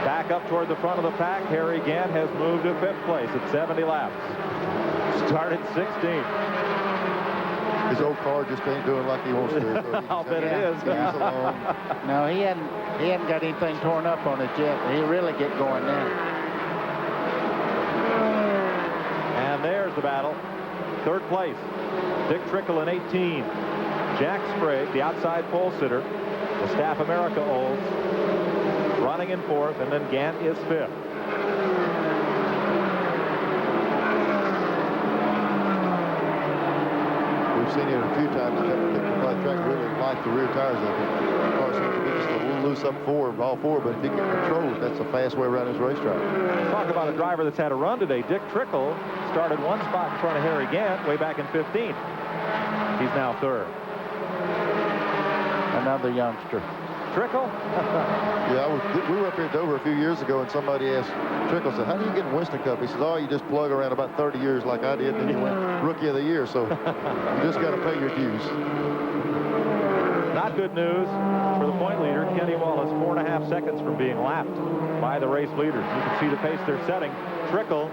Back up toward the front of the pack, Harry Gant has moved to 5th place at 70 laps. Started 16th. His old car just ain't doing like he wants to. So I'll bet it is. No, he hadn't got anything torn up on it yet. He'll really get going now. And there's the battle. 3rd place, Dick Trickle in 18. Jack Sprague, the outside pole sitter. The Staff America Olds running in 4th, and then Gant is 5th. We've seen it a few times. The track really like the rear tires of it. The car seems to be just a little loose up forward, all 4, but if he can control it, that's a fast way around his racetrack. Talk about a driver that's had a run today. Dick Trickle started 1 spot in front of Harry Gant way back in 15th. He's now 3rd. Another youngster. Trickle? Yeah, we were up here at Dover a few years ago, and somebody asked Trickle, said, how do you get in Winston Cup? He says, oh, you just plug around about 30 years like I did, and then you win Rookie of the Year, so you just got to pay your dues. Not good news for the point leader, Kenny Wallace, 4.5 seconds from being lapped by the race leaders. You can see the pace they're setting. Trickle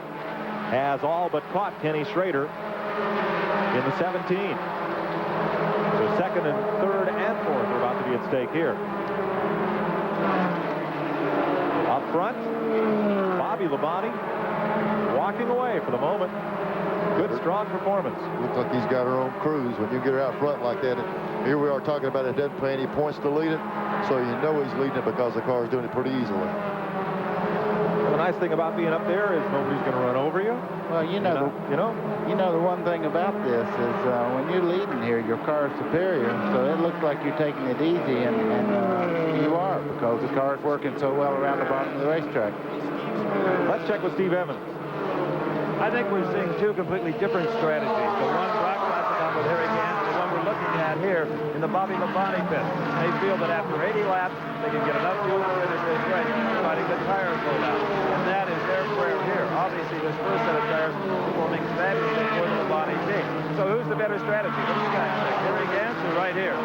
has all but caught Kenny Schrader in the 17. So 2nd and 3rd and 4th are about to be at stake here. Up front, Bobby Labonte walking away for the moment. Good, strong performance. Looks like he's got her own cruise. When you get her out front like that, and here we are talking about it doesn't pay any points to lead it, so you know he's leading it because the car's doing it pretty easily. Well, the nice thing about being up there is nobody's going to run over you. Well, you know the one thing about this is when you're leading here, your car is superior, so it looks like you're taking it easy, and you are, because the car is working so well around the bottom of the racetrack. Let's check with Steve Evans. I think we're seeing 2 completely different strategies. The one Brock Classic on with Harry Gant, and the one we're looking at here in the Bobby Labonte pit. They feel that after 80 laps, they can get enough fuel to finish this race, providing the tires hold out. And that is their prayer here. Obviously, this first set of tires performing fabulously for the Labonte team. So who's the better strategy? What do you guys think? Harry Gant or right here?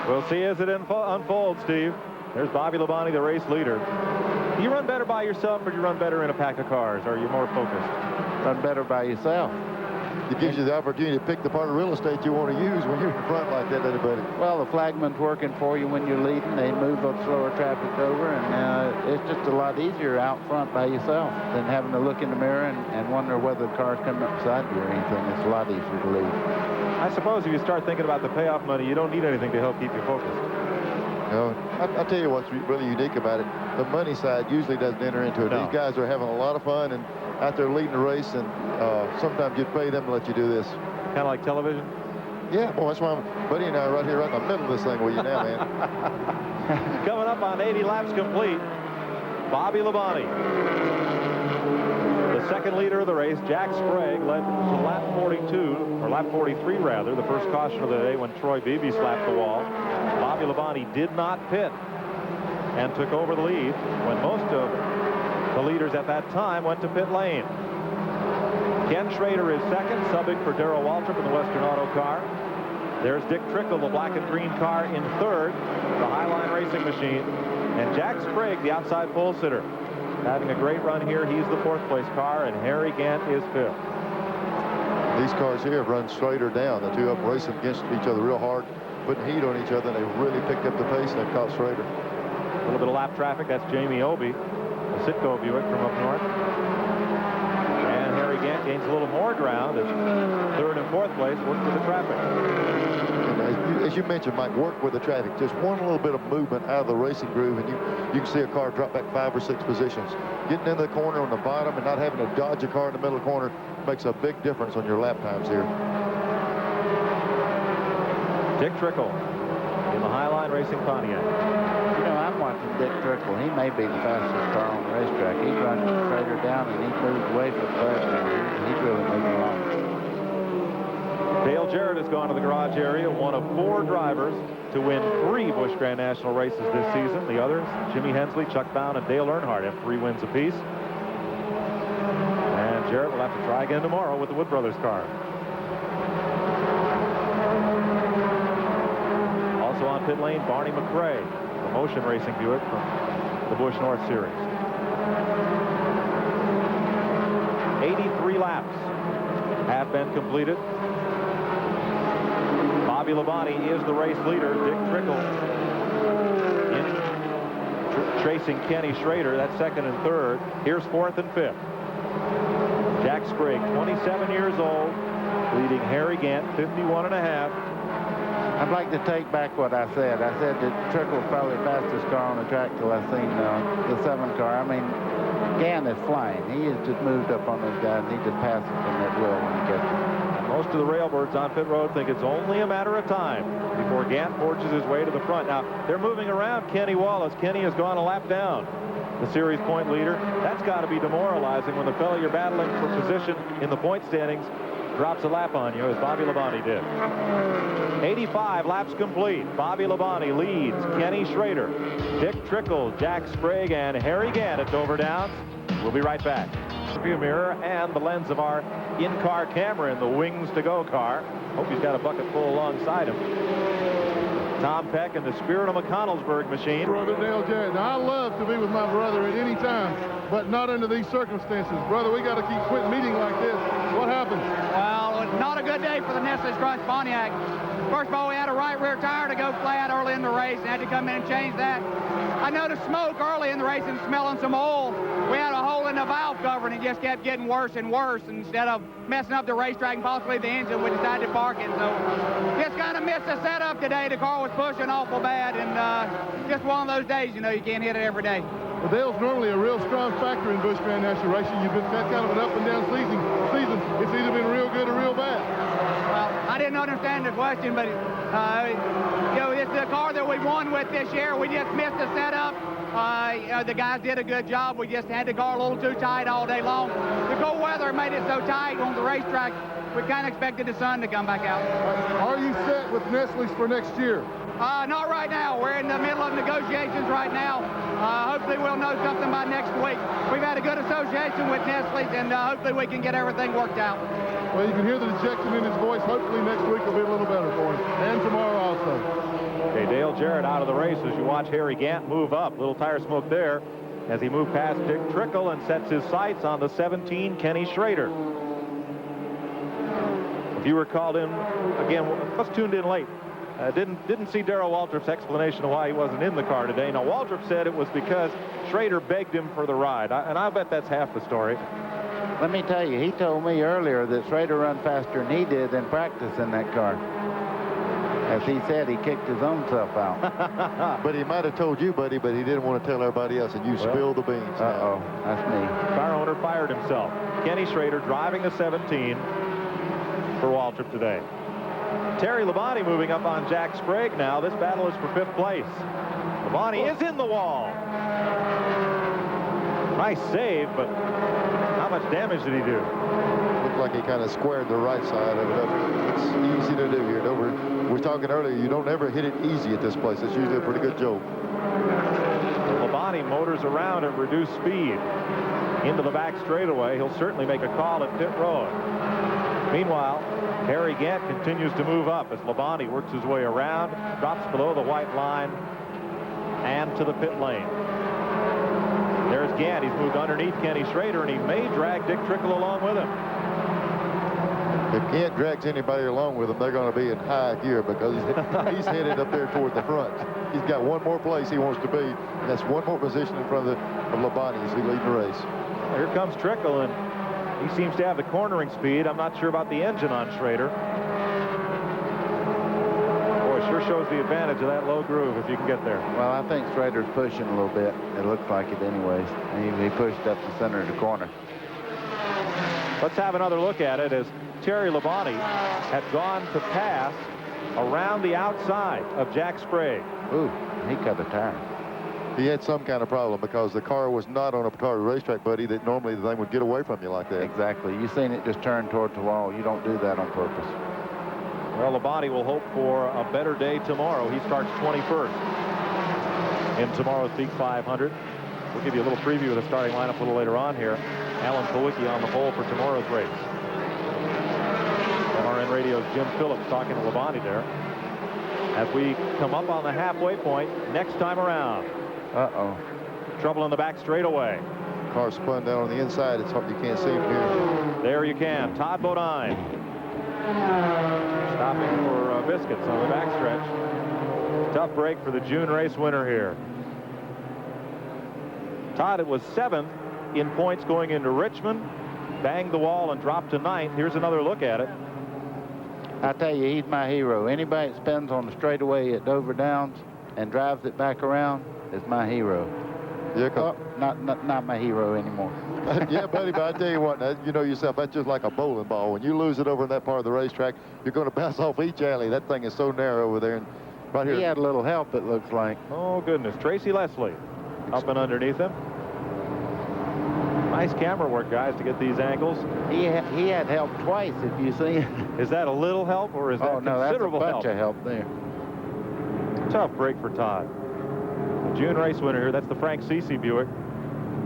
We'll see as it unfolds, Steve. There's Bobby Labonte, the race leader. Do you run better by yourself, or do you run better in a pack of cars? Or are you more focused? Run better by yourself. It gives you the opportunity to pick the part of real estate you want to use when you're in front like that, anybody. Well, the flagman's working for you when you're leading. They move the slower traffic over, and it's just a lot easier out front by yourself than having to look in the mirror and wonder whether the car's coming up beside you or anything. It's a lot easier to lead. I suppose if you start thinking about the payoff money, you don't need anything to help keep you focused. No, I'll tell you what's really unique about it. The money side usually doesn't enter into it. No. These guys are having a lot of fun and out there leading the race, and sometimes you'd pay them to let you do this. Kind of like television? Yeah, well, that's why Buddy and I are right here right in the middle of this thing with you now, man. Coming up on 80 laps complete, Bobby Labonte. The second leader of the race, Jack Sprague, led to lap 42, or lap 43 rather, the first caution of the day when Troy Beebe slapped the wall. Bobby Labonte did not pit and took over the lead when most of the leaders at that time went to pit lane. Ken Schrader is second, subbing for Darrell Waltrip in the Western Auto car. There's Dick Trickle, the black and green car, in third, the Highline Racing machine. And Jack Sprague, the outside pole sitter, having a great run here. He's the fourth place car, and Harry Gant is fifth. These cars here have run Schrader down. The two of them racing against each other real hard, putting heat on each other, and they really picked up the pace, and they caught Schrader. A little bit of lap traffic. That's Jamie Obey, a Citgo Buick from up north. And Harry Gant gains a little more ground as third and fourth place work with the traffic. And as you mentioned, Mike, work with the traffic. Just one little bit of movement out of the racing groove, and you can see a car drop back 5 or 6 positions. Getting in the corner on the bottom and not having to dodge a car in the middle of the corner makes a big difference on your lap times here. Dick Trickle in the Highline Racing Pontiac. You know, I'm watching Dick Trickle. He may be the fastest car on the racetrack. He's running Schrader down, and he moved away from the He's really moving along. Dale Jarrett has gone to the garage area, one of 4 drivers to win 3 Busch Grand National races this season. The others, Jimmy Hensley, Chuck Bound, and Dale Earnhardt, have 3 wins apiece. And Jarrett will have to try again tomorrow with the Wood Brothers car. Also on pit lane, Barney McRae, the Motion Racing Buick from the Busch North Series. 83 laps have been completed. Bobby Labonte is the race leader. Dick Trickle chasing Kenny Schrader. That's second and third. Here's fourth and fifth. Jack Sprague, 27 years old, leading Harry Gant, 51 and a half. I'd like to take back what I said. I said that Trickle's probably the fastest car on the track till I've seen the 7 car. I mean, Gant is flying. He has just moved up on those guys, and he just passes them at will when he gets them. Most of the railbirds on pit road think it's only a matter of time before Gant forges his way to the front. Now, they're moving around Kenny Wallace. Kenny has gone a lap down, the series point leader. That's got to be demoralizing when the fellow you're battling for position in the point standings drops a lap on you, as Bobby Labonte did. 85 laps complete. Bobby Labonte leads Kenny Schrader, Dick Trickle, Jack Sprague, and Harry Gant at Dover Downs. We'll be right back. View mirror and the lens of our in-car camera in the Wings to Go car. Hope he's got a bucket full alongside him. Tom Peck and the Spirit of McConnellsburg machine. Brother Dale Jarrett. Now, I love to be with my brother at any time, but not under these circumstances. Brother, we got to keep quitting meeting like this. What happened? Well, not a good day for the Nestle Crunch Pontiac. First of all, we had a right rear tire to go flat early in the race and had to come in and change that. I noticed smoke early in the race and smelling some oil. We had a hole in the valve cover, and it just kept getting worse and worse. Instead of messing up the racetrack and possibly the engine, we decided to park it. So just kind of missed the setup today. The car was pushing awful bad, and just one of those days, you know, you can't hit it every day. Well, Dale's normally a real strong factor in Busch Grand National racing. You've been kind of an up and down season. It's either been real good or real bad. Well, I didn't understand the question, but you know, it's the car that we won with this year. We just missed the setup. The guys did a good job. We just had the car a little too tight all day long. The cold weather made it so tight on the racetrack. we kind of expected the sun to come back out. Are you set with Nestle's for next year? Not right now. We're in the middle of negotiations right now. Hopefully we'll know something by next week. We've had a good association with Nestle's, and hopefully we can get everything worked out. Well, you can hear the dejection in his voice. Hopefully next week will be a little better for him, and tomorrow also. Okay, Dale Jarrett out of the race as you watch Harry Gant move up. Little tire smoke there as he moved past Dick Trickle and sets his sights on the 17, Kenny Schrader. If you were called in, again, was tuned in late. Didn't see Darrell Waltrip's explanation of why he wasn't in the car today. Now, Waltrip said it was because Schrader begged him for the ride, and I bet that's half the story. Let me tell you, he told me earlier that Schrader run faster than he did in practice in that car. As he said, he kicked his own self out. But he might have told you, buddy, but he didn't want to tell everybody else, and you spilled the beans. Uh-oh, that's me. Car owner fired himself. Kenny Schrader driving the 17 for Waltrip today. Terry Labonte moving up on Jack Sprague now. This battle is for 5th place. Labonte is in the wall. Nice save, but how much damage did he do? Looked like he kind of squared the right side of it up. It's easy to do here. We were talking earlier, you don't ever hit it easy at this place. It's usually a pretty good joke. Labonte motors around at reduced speed into the back straightaway. He'll certainly make a call at pit road. Meanwhile, Harry Gant continues to move up as Labonte works his way around, drops below the white line, and to the pit lane. There's Gant. He's moved underneath Kenny Schrader, and he may drag Dick Trickle along with him. If Gant drags anybody along with him, they're going to be in high gear because he's headed up there toward the front. He's got one more place he wants to be, and that's one more position in front of Labonte as he leads the race. Here comes Trickle, and he seems to have the cornering speed. I'm not sure about the engine on Schrader. Boy, sure shows the advantage of that low groove if you can get there. Well, I think Schrader's pushing a little bit. It looks like it anyways. He pushed up the center of the corner. Let's have another look at it as Terry Labonte had gone to pass around the outside of Jack Sprague. Ooh, he cut a tire. He had some kind of problem because the car was not on a part of the racetrack, buddy, that normally the thing would get away from you like that. Exactly. You've seen it just turn towards the wall. You don't do that on purpose. Well, Labonte will hope for a better day tomorrow. He starts 21st in tomorrow's Peak 500. We'll give you a little preview of the starting lineup a little later on here. Alan Kowicki on the pole for tomorrow's race. MRN Radio's Jim Phillips talking to Labonte there. As we come up on the halfway point next time around. Uh-oh. Trouble in the back straightaway. Car spun down on the inside. It's something you can't see from here. There you can. Todd Bodine stopping for biscuits on the backstretch. Tough break for the June race winner here. Todd, it was 7th in points going into Richmond. Banged the wall and dropped to 9th. Here's another look at it. I tell you, he's my hero. Anybody that spins on the straightaway at Dover Downs and drives it back around is my hero. Yeah, not my hero anymore. Yeah, buddy, but I tell you what, you know yourself, that's just like a bowling ball. When you lose it over in that part of the racetrack, you're going to bounce off each alley. That thing is so narrow over there. And right here. He had a little help, it looks like. Oh, goodness. Tracy Leslie up and underneath him. Nice camera work, guys, to get these angles. He had help twice, if you see. Is that a little help, or is that considerable help? Oh, no, that's a bunch of help there. Tough break for Todd. The June race winner here, that's the Frank Cece Buick.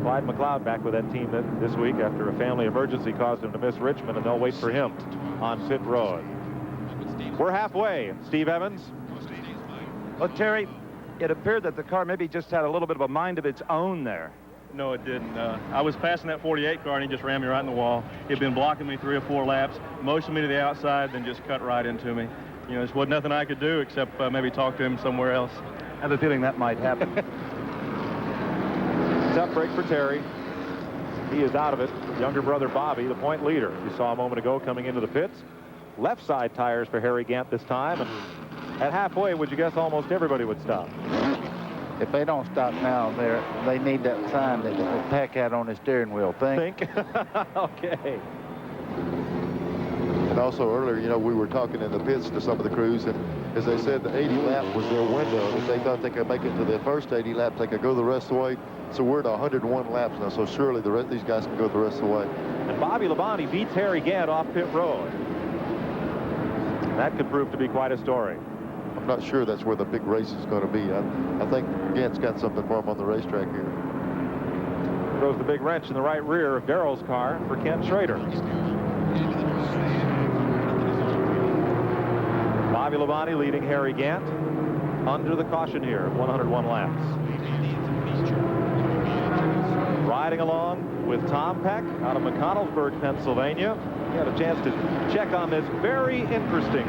Clyde McLeod back with that team this week after a family emergency caused him to miss Richmond, and they'll wait for him on pit road. We're halfway. Steve Evans. Well, Terry, it appeared that the car maybe just had a little bit of a mind of its own there. No, it didn't. I was passing that 48 car, and he just ran me right in the wall. He'd been blocking me 3 or 4 laps, motioned me to the outside, then just cut right into me. You know, there wasn't nothing I could do except maybe talk to him somewhere else. I have a feeling that might happen. Tough break for Terry. He is out of it. Younger brother Bobby, the point leader. You saw a moment ago coming into the pits. Left side tires for Harry Gant this time. And at halfway, would you guess almost everybody would stop? If they don't stop now, they need that sign that Peck had on his steering wheel. Think. Okay. And also earlier, you know, we were talking in the pits to some of the crews, and as they said, the 80 lap was their window. If they thought they could make it to the first 80 laps, they could go the rest of the way. So we're at 101 laps now, so surely these guys can go the rest of the way. And Bobby Labonte beats Harry Gant off pit road. that could prove to be quite a story. I'm not sure that's where the big race is going to be. I think Gant's got something for him on the racetrack here. Throws the big wrench in the right rear of Darrell's car for Ken Schrader. Bobby Labonte leading Harry Gant under the caution here at 101 laps. Riding along with Tom Peck out of McConnellsburg, Pennsylvania. He had a chance to check on this very interesting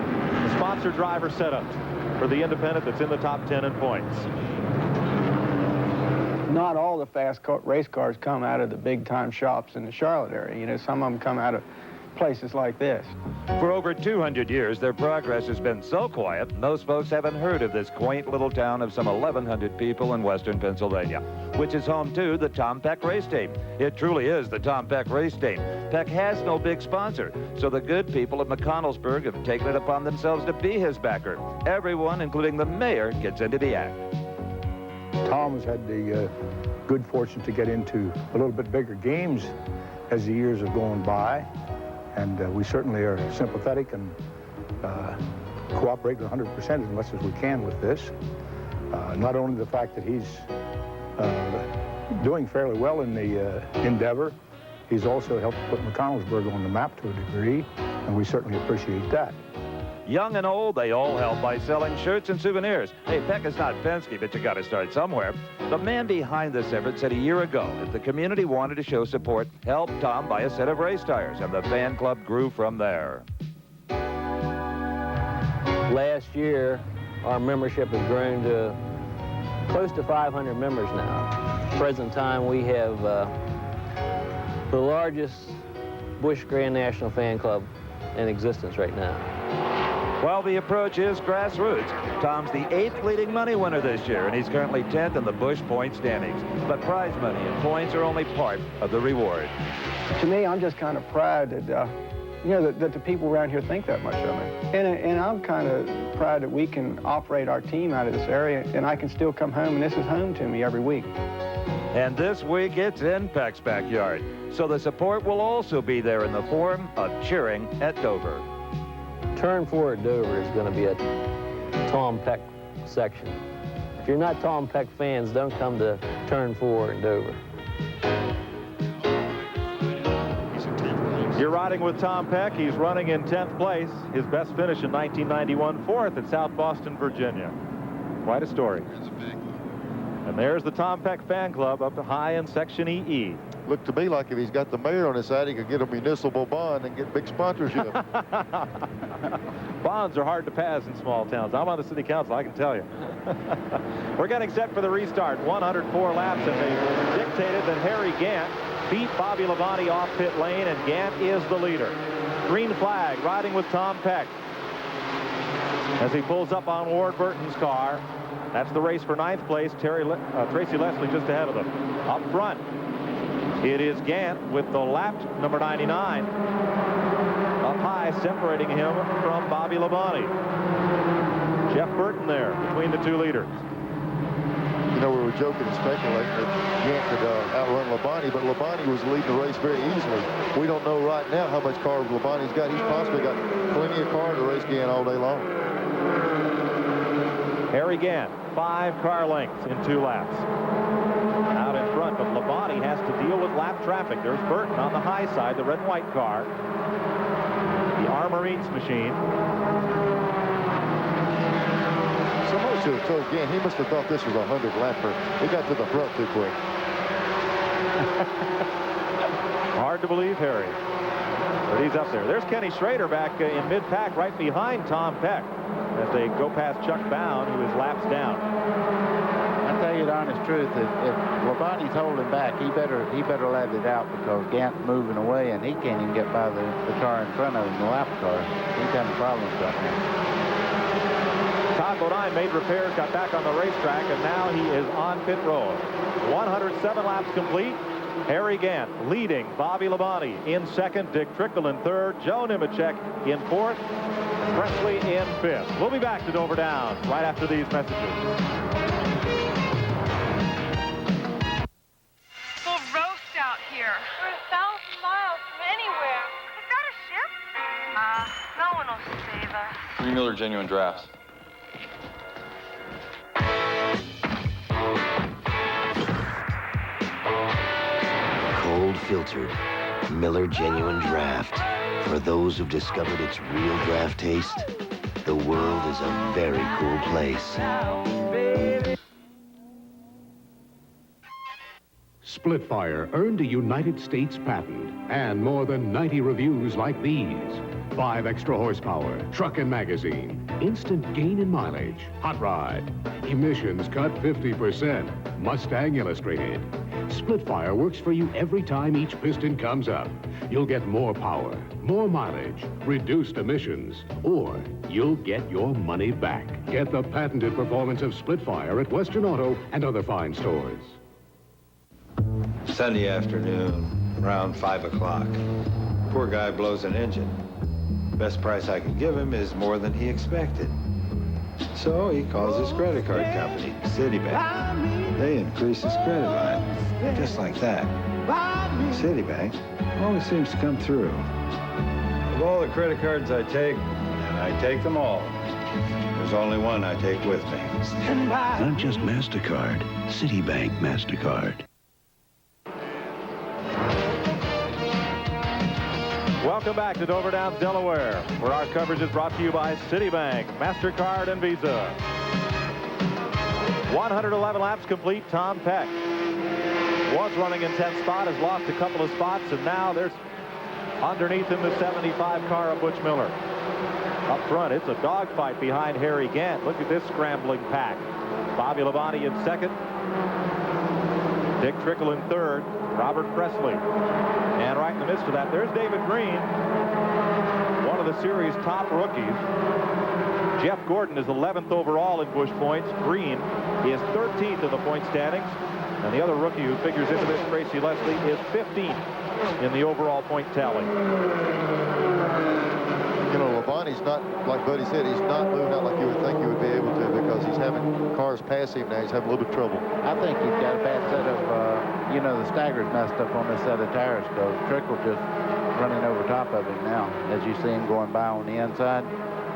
sponsored driver setup for the independent that's in the top 10 in points. Not all the race cars come out of the big-time shops in the Charlotte area. You know, some of them come out of places like this. For over 200 years, their progress has been so quiet, most folks haven't heard of this quaint little town of some 1,100 people in western Pennsylvania, which is home to the Tom Peck race team. It truly is the Tom Peck race team. Peck has no big sponsor, so the good people of McConnellsburg have taken it upon themselves to be his backer. Everyone, including the mayor, gets into the act. Tom has had the good fortune to get into a little bit bigger games as the years have gone by. And we certainly are sympathetic and cooperate 100% as much as we can with this. Not only the fact that he's doing fairly well in the endeavor, he's also helped put McConnellsburg on the map to a degree, and we certainly appreciate that. Young and old, they all help by selling shirts and souvenirs. Hey, Peck is not Penske, but you got to start somewhere. The man behind this effort said a year ago that the community wanted to show support, help Tom buy a set of race tires, and the fan club grew from there. Last year, our membership has grown to close to 500 members now. At the present time, we have the largest Busch Grand National fan club in existence right now. Well, the approach is grassroots. Tom's the 8th leading money winner this year, and he's currently 10th in the Busch point standings. But prize money and points are only part of the reward. To me, I'm just kind of proud that, you know, that the people around here think that much of me. And I'm kind of proud that we can operate our team out of this area, and I can still come home, and this is home to me every week. And this week, it's in Peck's backyard. So the support will also be there in the form of cheering at Dover. Turn 4 at Dover is going to be a Tom Peck section. If you're not Tom Peck fans, don't come to Turn 4 at Dover. You're riding with Tom Peck. He's running in 10th place. His best finish in 1991, 4th at South Boston, Virginia. Quite a story. And there's the Tom Peck fan club up high in Section EE. Looked to me like if he's got the mayor on his side, he could get a municipal bond and get big sponsorship. Bonds are hard to pass in small towns. I'm on the city council, I can tell you. We're getting set for the restart. 104 laps, and they dictated that Harry Gant beat Bobby Labonte off pit lane, and Gant is the leader. Green flag, riding with Tom Peck as he pulls up on Ward Burton's car. That's the race for 9th place. Tracy Leslie just ahead of them. Up front, it is Gant with the lap number 99. Up high, separating him from Bobby Labonte. Jeff Burton there between the two leaders. You know, we were joking and speculating that Gant could outrun Labonte, but Labonte was leading the race very easily. We don't know right now how much car Labonte's got. He's possibly got plenty of car to race Gant all day long. Harry Gant, 5 car lengths in 2 laps. Out in front, but Labonte has to deal with lap traffic. There's Burton on the high side, the red and white car. The Armor Eats machine. Somebody should have told Gant, he must have thought this was a 100-lapper. He got to the front too quick. Hard to believe, Harry. But he's up there. There's Kenny Schrader back in mid-pack right behind Tom Peck as they go past Chuck Bound, who is laps down. I tell you the honest truth, if Labonte's holding back, he better let it out, because Gant's moving away and he can't even get by the car in front of him, the lap car. He's having problems right now. Todd Bodine made repairs, got back on the racetrack, and now he is on pit road. 107 laps complete. Harry Gant leading Bobby Labonte in 2nd, Dick Trickle in 3rd, Joe Nemechek in 4th, Presley in 5th. We'll be back to Dover Downs right after these messages. Full roast out here. We're 1,000 miles from anywhere. Is that a ship? No one will save us. 3 Miller Genuine Drafts. Cold filtered Miller Genuine Draft. For those who've discovered its real draft taste, the world is a very cool place. SplitFire earned a United States patent and more than 90 reviews like these. 5 extra horsepower, truck and magazine, instant gain in mileage, hot ride, emissions cut 50%, Mustang Illustrated. SplitFire works for you every time each piston comes up. You'll get more power, more mileage, reduced emissions, or you'll get your money back. Get the patented performance of SplitFire at Western Auto and other fine stores. Sunday afternoon, around 5 o'clock. Poor guy blows an engine. Best price I could give him is more than he expected. So he calls his credit card company, Citibank. They increase his credit line, just like that. Citibank always seems to come through. Of all the credit cards I take, and I take them all, there's only one I take with me. Not just MasterCard, Citibank MasterCard. Welcome back to Dover Downs, Delaware, where our coverage is brought to you by Citibank, MasterCard, and Visa. 111 laps complete. Tom Peck was running in 10th spot, has lost a couple of spots, and now there's underneath him the 75 car of Butch Miller. Up front, it's a dogfight behind Harry Gant. Look at this scrambling pack. Bobby Labonte in second. Dick Trickle in third. Robert Presley. And right in the midst of that, there's David Green, one of the series' top rookies. Jeff Gordon is 11th overall in Busch points. Green is 13th in the point standings. And the other rookie who figures into this, Tracy Leslie, is 15th in the overall point tally. You know, Labonte's not, like Buddy said, he's not moving out like you would think he would be able to, because he's having cars pass him now. He's having a little bit of trouble. I think he's got a bad set of, you know, the stagger's messed up on this set of tires, because Trickle just running over top of him now, as you see him going by on the inside.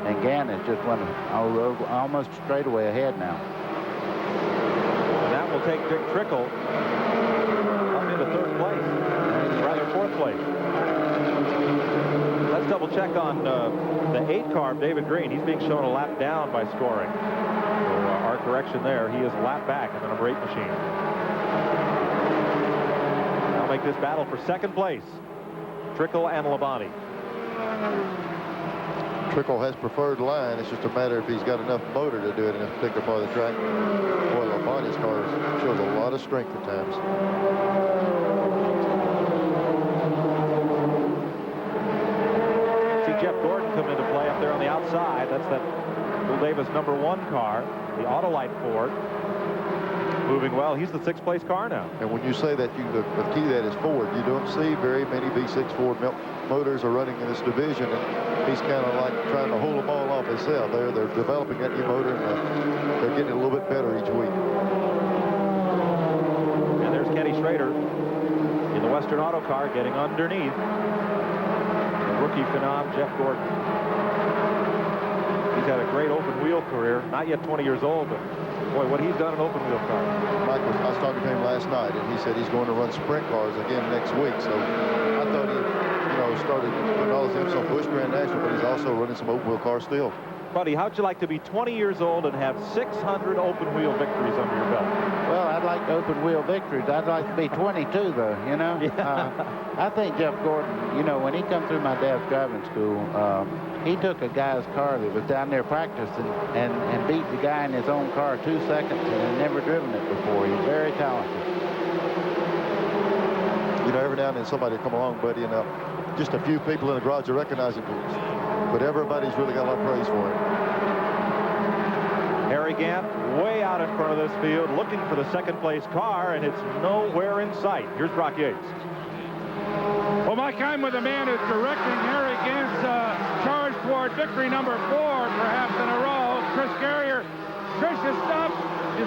And Gant is just running almost straight away ahead now. And that will take Dick Trickle up into third place, rather fourth place. Let's double check on the 8 car of David Green. He's being shown a lap down by scoring. So our correction there, he is a lap back in the number 8 machine. I'll make this battle for second place. Trickle and Labonte. Trickle has preferred line. It's just a matter if he's got enough motor to do it in a particular part of the track. Boy, Labonte's car shows a lot of strength at times. Jeff Gordon come into play up there on the outside. That's that Bill Davis number 1 car, the Autolite Ford. Moving well. He's the 6th place car now. And when you say that, the key to that is Ford. You don't see very many V6 Ford motors are running in this division, and he's kind of like trying to hold them all off himself. They're developing that new motor, and they're getting it a little bit better each week. And there's Kenny Schrader in the Western Auto car getting underneath rookie phenom Jeff Gordon. He's had a great open wheel career. Not yet 20 years old, but boy, what he's done in open wheel cars. Mike, I was talking to him last night, and he said he's going to run sprint cars again next week. So I thought he, you know, started putting all his emphasis on Busch Grand National, but he's also running some open wheel cars still. Buddy, how'd you like to be 20 years old and have 600 open wheel victories under your belt? Well, I'd like open wheel victories. I'd like to be 22, though, you know. Yeah. I think Jeff Gordon, you know, when he come through my dad's driving school, he took a guy's car that was down there practicing and beat the guy in his own car 2 seconds, and had never driven it before. He's very talented. You know, every now and then somebody will come along, buddy, and just a few people in the garage will recognize him. But everybody's really got a lot of praise for him. Harry Gant way out in front of this field, looking for the 2nd place car, and it's nowhere in sight. Here's Brock Yates. Well, Mike, I'm with the man who's directing Harry Gant's charge toward victory number 4, perhaps in a row. Chris Carrier. Chris is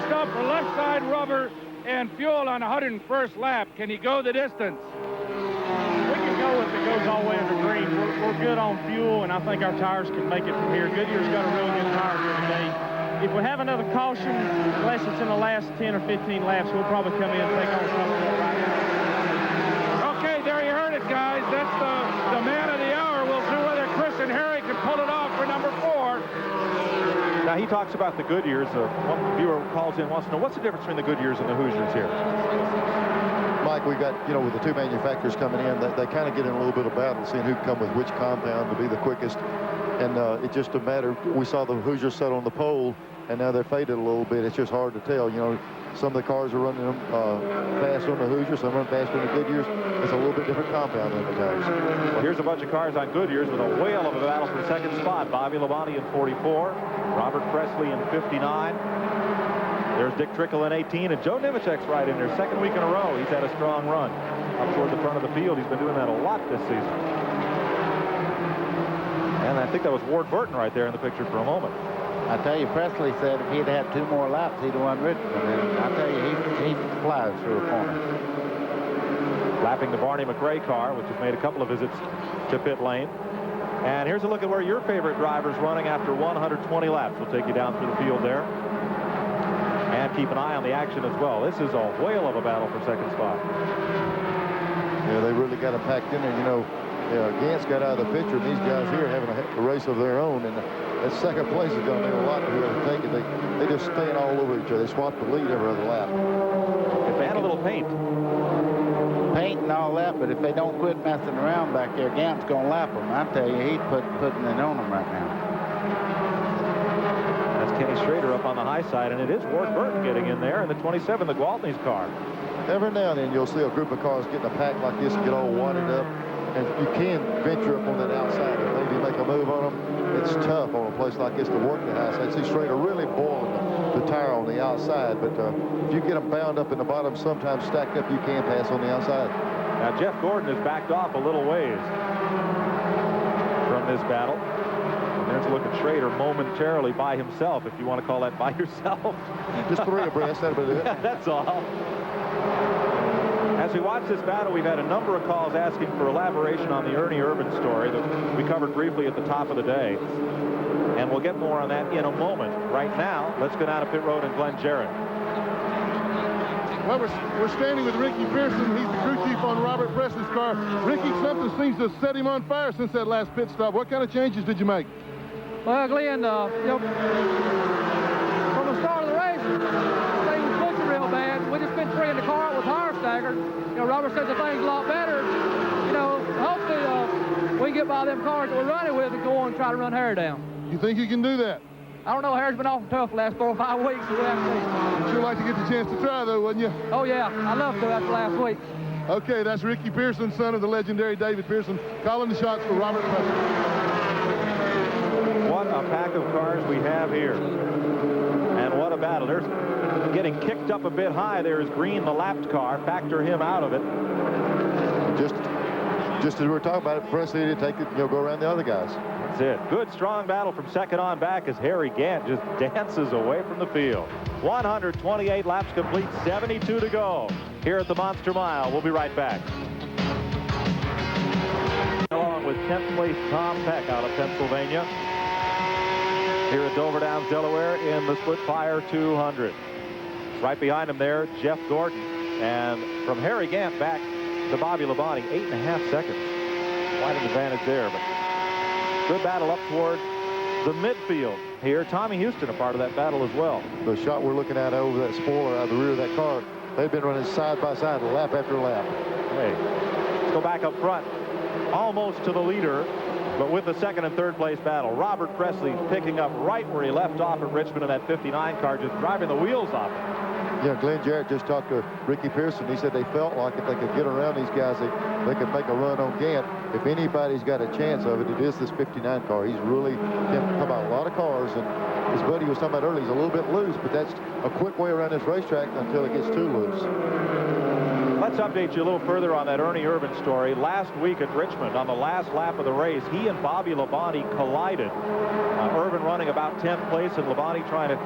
stopped for left side rubber and fuel on 101st lap. Can he go the distance? We can go if it goes all the way under green. agree. We're good on fuel, and I think our tires can make it from here. Goodyear's got a real good tire here today. If we have another caution, unless it's in the last 10 or 15 laps, we'll probably come in and take on something right now. Okay, there you heard it, guys. That's the man of the hour. We'll see whether Chris and Harry can pull it off for number 4. Now, he talks about the Goodyears. One viewer calls in, wants to know, what's the difference between the Goodyears and the Hoosiers here? Mike, we got, you know, with the two manufacturers coming in, they kind of get in a little bit of battle, seeing who can come with which compound to be the quickest. And it's just a matter, we saw the Hoosiers set on the pole, and now they're faded a little bit. It's just hard to tell. You know, some of the cars are running them fast on the Hoosiers, some run fast on the Goodyears. It's a little bit different compound in the tires. Well, here's a bunch of cars on Goodyears with a whale of a battle for second spot. Bobby Labonte in 44, Robert Presley in 59. There's Dick Trickle in 18, and Joe Nemechek's right in there. Second week in a row, he's had a strong run up toward the front of the field. He's been doing that a lot this season. And I think that was Ward Burton right there in the picture for a moment. I tell you, Presley said if he'd had 2 more laps, he'd have won Richmond. And I tell you, he flies through a corner. Lapping the Barney McRae car, which has made a couple of visits to pit lane. And here's a look at where your favorite driver's running after 120 laps. We'll take you down through the field there. And keep an eye on the action as well. This is a whale of a battle for second spot. Yeah, they really got it packed in there. You know, Gantz got out of the picture, and these guys here having a race of their own. And that second place is going to mean a lot to whoever take it. They just stand all over each other. They swap the lead every other lap. If they had a little paint and all that, but if they don't quit messing around back there, Gant's going to lap them. I tell you, he's putting it on them right now. That's Kenny Schrader up on the high side, and it is Ward Burton getting in there in the 27, the Gwaltney's car. Every now and then you'll see a group of cars getting a pack like this and get all wadded up, and you can venture up on that outside and maybe make a move on them. It's tough on a place like this to work the high side. See Schrader really boiling the tire on the outside, but if you get them bound up in the bottom, sometimes stacked up, you can pass on the outside. Now Jeff Gordon has backed off a little ways from this battle. And there's a look at Schrader momentarily by himself, if you want to call that by yourself. Just 3 abreast, that'll be it. That's all. As we watch this battle, we've had a number of calls asking for elaboration on the Ernie Irvan story that we covered briefly at the top of the day. And we'll get more on that in a moment. Right now, let's go down to pit road and Glenn Jarrett. Well, we're standing with Ricky Pearson. He's the crew chief on Robert Presley's car. Ricky, something seems to have set him on fire since that last pit stop. What kind of changes did you make? Well, Glenn, you know, from the start of the race, things was pushing real bad. We just been freeing the car out with tire stagger. You know, Robert said the thing's a lot better. You know, hopefully we can get by them cars that we're running with and go on and try to run Harry down. You think you can do that? I don't know. Harry's been awful tough the last 4 or 5 weeks. So we have to see. You'd sure like to get the chance to try, though, wouldn't you? Oh, yeah. I love to after last week. Okay, that's Ricky Pearson, son of the legendary David Pearson, calling the shots for Robert Presley. What a pack of cars we have here. And what a battle. There's getting kicked up a bit high. There is Green, the lapped car. Factor him out of it. Just as we were talking about it, Presley did take it, you know, go around the other guys. That's it. Good, strong battle from second on back as Harry Gant just dances away from the field. 128 laps complete, 72 to go here at the Monster Mile. We'll be right back. Along with 10th place Tom Peck out of Pennsylvania here at Dover Downs, Delaware in the SplitFire 200. Right behind him there, Jeff Gordon. And from Harry Gant back to Bobby Labonte, 8.5 seconds. Quite an advantage there, but good battle up toward the midfield here. Tommy Houston a part of that battle as well. The shot we're looking at over that spoiler out of the rear of that car, they've been running side by side, lap after lap. Hey, let's go back up front, almost to the leader, but with the second and third place battle. Robert Presley picking up right where he left off at Richmond in that 59 car, just driving the wheels off it. Yeah, Glenn Jarrett just talked to Ricky Pearson. He said they felt like if they could get around these guys, they could make a run on Gant. If anybody's got a chance of it, it is this 59 car. He's really come out a lot of cars, and his buddy was talking about earlier, he's a little bit loose, but that's a quick way around this racetrack until it gets too loose. Let's update you a little further on that Ernie Irvin story. Last week at Richmond, on the last lap of the race, he and Bobby Labonte collided. Irvin running about 10th place, and Labonte trying to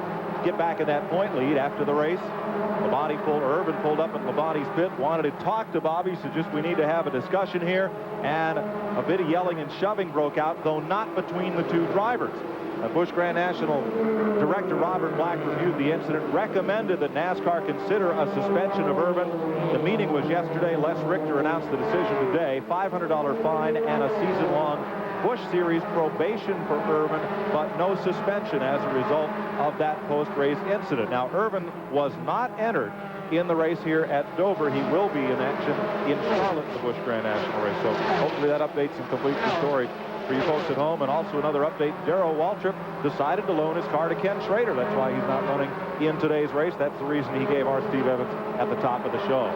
get back in that point lead after the race. Irvin pulled up at Labonte's pit, wanted to talk to Bobby, so just we need to have a discussion here, and a bit of yelling and shoving broke out, though not between the two drivers. Busch Grand National Director Robert Black reviewed the incident, recommended that NASCAR consider a suspension of Irvin. The meeting was yesterday. Les Richter announced the decision today. $500 fine and a season-long Busch Series probation for Irvin, but no suspension as a result of that post-race incident. Now, Irvin was not entered in the race here at Dover. He will be in action in Charlotte, the Busch Grand National race. So hopefully that updates and completes the story for you folks at home. And also another update, Darrell Waltrip decided to loan his car to Ken Schrader. That's why he's not running in today's race. That's the reason he gave our Steve Evans at the top of the show.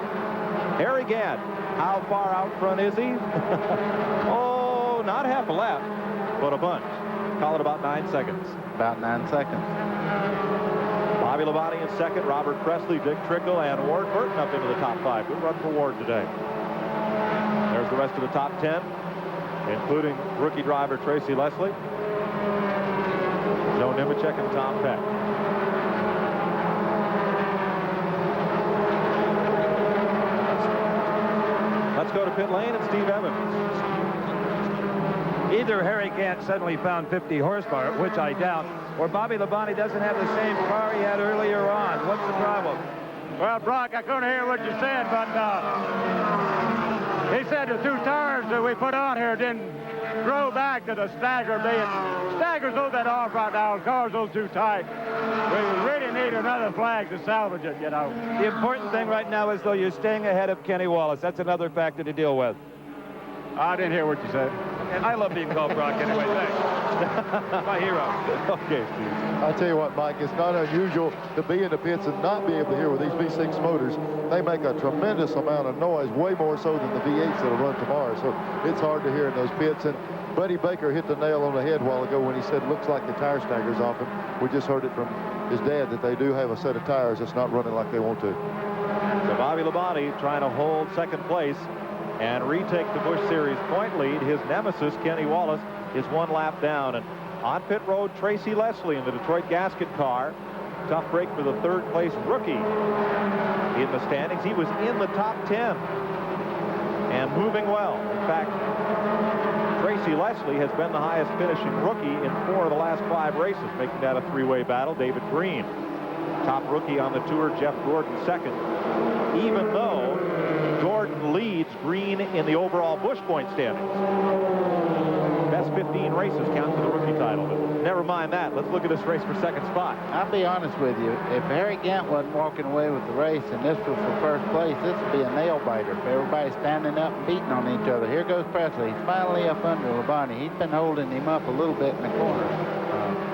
Harry Gant, how far out front is he? Oh, not half a lap, but a bunch. Call it about 9 seconds. About 9 seconds. Bobby Labonte in second, Robert Presley, Dick Trickle, and Ward Burton up into the top 5. Good run for Ward today. There's the rest of the top 10, including rookie driver Tracy Leslie, Joe Nemechek, and Tom Peck. Let's go to pit lane and Steve Evans. Either Harry Gant suddenly found 50 horsepower, which I doubt, or Bobby Labonte doesn't have the same car he had earlier on. What's the problem? Well, Brock, I couldn't hear what you said, but he said the 2 tires that we put on here didn't grow back to the stagger being. Stagger's a little bit off right now. The car's a little too tight. We really need another flag to salvage it, you know. The important thing right now is, though, you're staying ahead of Kenny Wallace. That's another factor to deal with. I didn't hear what you said. And I love being called Brock anyway. Thanks. My hero. Okay, Steve. I tell you what, Mike, it's not unusual to be in the pits and not be able to hear with these V6 motors. They make a tremendous amount of noise, way more so than the V8s that'll run tomorrow. So it's hard to hear in those pits. And Buddy Baker hit the nail on the head a while ago when he said, looks like the tire stagger's off him. We just heard it from his dad that they do have a set of tires that's not running like they want to. So Bobby Labonte trying to hold second place and retake the Busch Series point lead. His nemesis, Kenny Wallace, is 1 lap down. And on pit road, Tracy Leslie in the Detroit gasket car. Tough break for the 3rd place rookie in the standings. He was in the top 10 and moving well. In fact, Tracy Leslie has been the highest finishing rookie in 4 of the last 5 races, making that a 3-way battle. David Green, top rookie on the tour. Jeff Gordon, second. Even though Gordon leads Green in the overall Busch point standings. Best 15 races count for the rookie title. But never mind that. Let's look at this race for second spot. I'll be honest with you. If Harry Gant wasn't walking away with the race and this was for first place, this would be a nail-biter. If everybody's standing up and beating on each other. Here goes Presley. He's finally up under Labonte. He's been holding him up a little bit in the corner.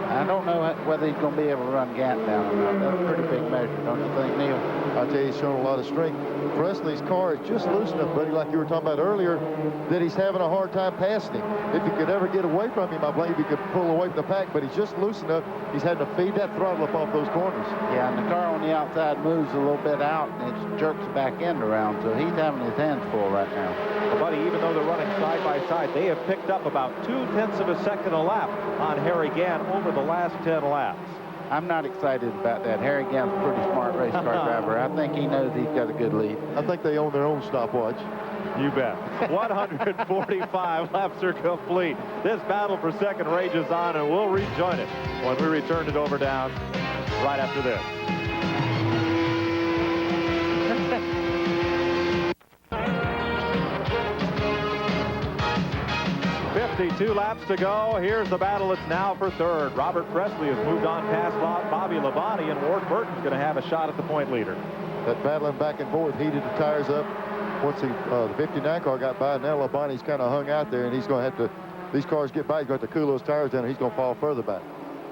I don't know whether he's going to be able to run Gant down or not. That's a pretty big measure, don't you think, Neil? I'll tell you, he's shown a lot of strength. Presley's car is just loose enough, buddy, like you were talking about earlier, that he's having a hard time passing him. If he could ever get away from him, I believe he could pull away from the pack, but he's just loose enough. He's having to feed that throttle up off those corners. Yeah, and the car on the outside moves a little bit out, and it jerks the back end around, so he's having his hands full right now. Well, buddy, even though they're running side by side, they have picked up about 0.2 of a second a lap on Harry Gant over the last 10 laps. I'm not excited about that. Harry Gant's a pretty smart race car driver. I think he knows he's got a good lead. I think they own their own stopwatch. You bet. 145 laps are complete. This battle for second rages on, and we'll rejoin it when we return to Dover Downs right after this. 52 laps to go. Here's the battle. It's now for third. Robert Presley has moved on past Bobby Labonte, and Ward Burton's going to have a shot at the point leader. That battling back and forth heated the tires up. Once the 59 car got by, now Labonte's kind of hung out there, and he's going to have to, these cars get by, he's going to have to cool those tires down, and he's going to fall further back.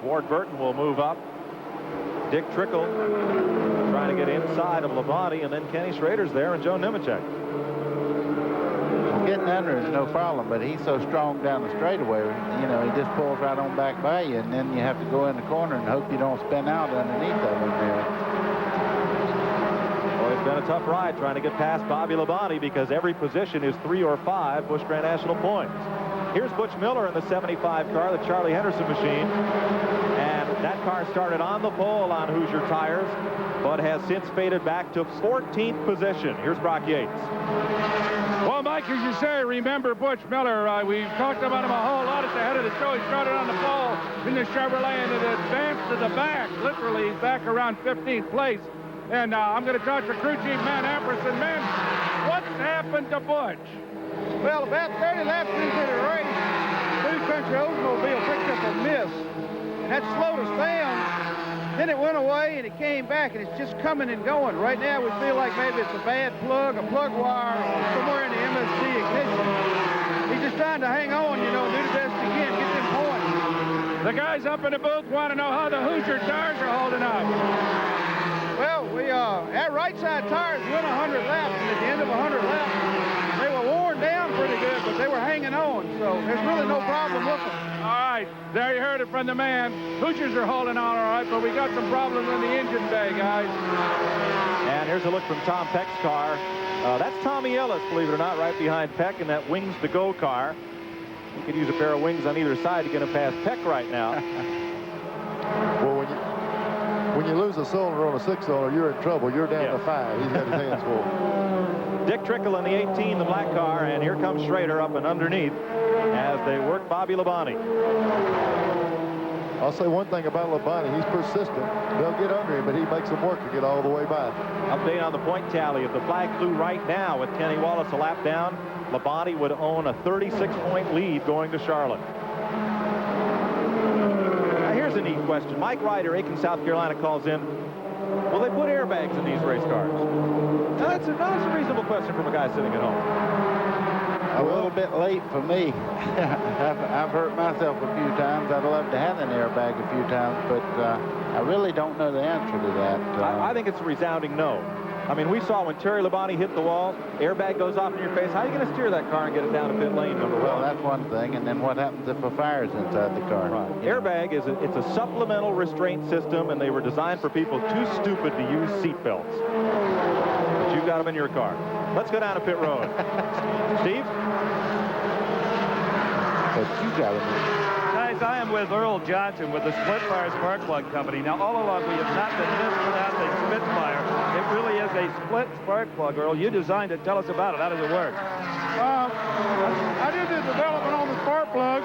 Ward Burton will move up. Dick Trickle trying to get inside of Labonte, and then Kenny Schrader's there, and Joe Nemechek. Getting under is no problem, but he's so strong down the straightaway, you know, he just pulls right on back by you, and then you have to go in the corner and hope you don't spin out underneath of him there. Well, it's been a tough ride trying to get past Bobby Labonte because every position is 3 or 5 Busch Grand National points. Here's Butch Miller in the 75 car, the Charlie Henderson machine. And that car started on the pole on Hoosier tires, but has since faded back to 14th position. Here's Brock Yates. Well, Mike, as you say, remember Butch Miller. We've talked about him a whole lot at the head of the show. He started on the pole in the Chevrolet and it advanced to the back. Literally, he's back around 15th place. And I'm going to talk to crew chief Man Amperson. Man, what's happened to Butch? Well, about 30 laps into the race, Blue Country Oldsmobile picked up a miss, and that slowed us down. Then it went away, and it came back, and it's just coming and going. Right now, we feel like maybe it's a bad plug, a plug wire, or somewhere in the MSC ignition. He's just trying to hang on, you know, do the best he can, get them points. The guys up in the booth want to know how the Hoosier tires are holding up. Well, our right side tires went 100 laps, and at the end of 100 laps, they were worn down pretty good, but they were hanging on, so there's really no problem with them. All right, there you heard it from the man. Hoosiers are holding on all right, but we got some problems in the engine bay, guys. And here's a look from Tom Peck's car. That's Tommy Ellis, believe it or not, right behind Peck in that Wings to Go car. You could use a pair of wings on either side to get him past Peck right now. Well, when you lose a cylinder on a 6-cylinder, you're in trouble. You're down to 5. He's got his hands full. Dick Trickle in the 18, the black car, and here comes Schrader up and underneath as they work Bobby Labonte. I'll say one thing about Labonte. He's persistent. They'll get under him, but he makes them work to get all the way by. Update on the point tally. If the flag flew right now with Kenny Wallace a lap down, Labonte would own a 36-point lead going to Charlotte. Here's a neat question. Mike Ryder, Aiken, South Carolina, calls in. Will they put airbags in these race cars? Now, that's a reasonable question from a guy sitting at home. A little bit late for me. I've hurt myself a few times. I'd love to have an airbag a few times, but I really don't know the answer to that. I think it's a resounding no. I mean, we saw when Terry Labonte hit the wall, airbag goes off in your face. How are you going to steer that car and get it down to pit lane, number one? Well, that's one thing. And then what happens if a fire's inside the car? Right. Airbag is it's a supplemental restraint system, and they were designed for people too stupid to use seat belts. But you've got them in your car. Let's go down to pit road. Steve? But you got them. Guys, I am with Earl Johnson with the SplitFire Spark Plug Company. Now, all along, we have not been mispronouncing SplitFire. It really is a split spark plug, Earl. You designed it. Tell us about it. How does it work? I did the development on the spark plug.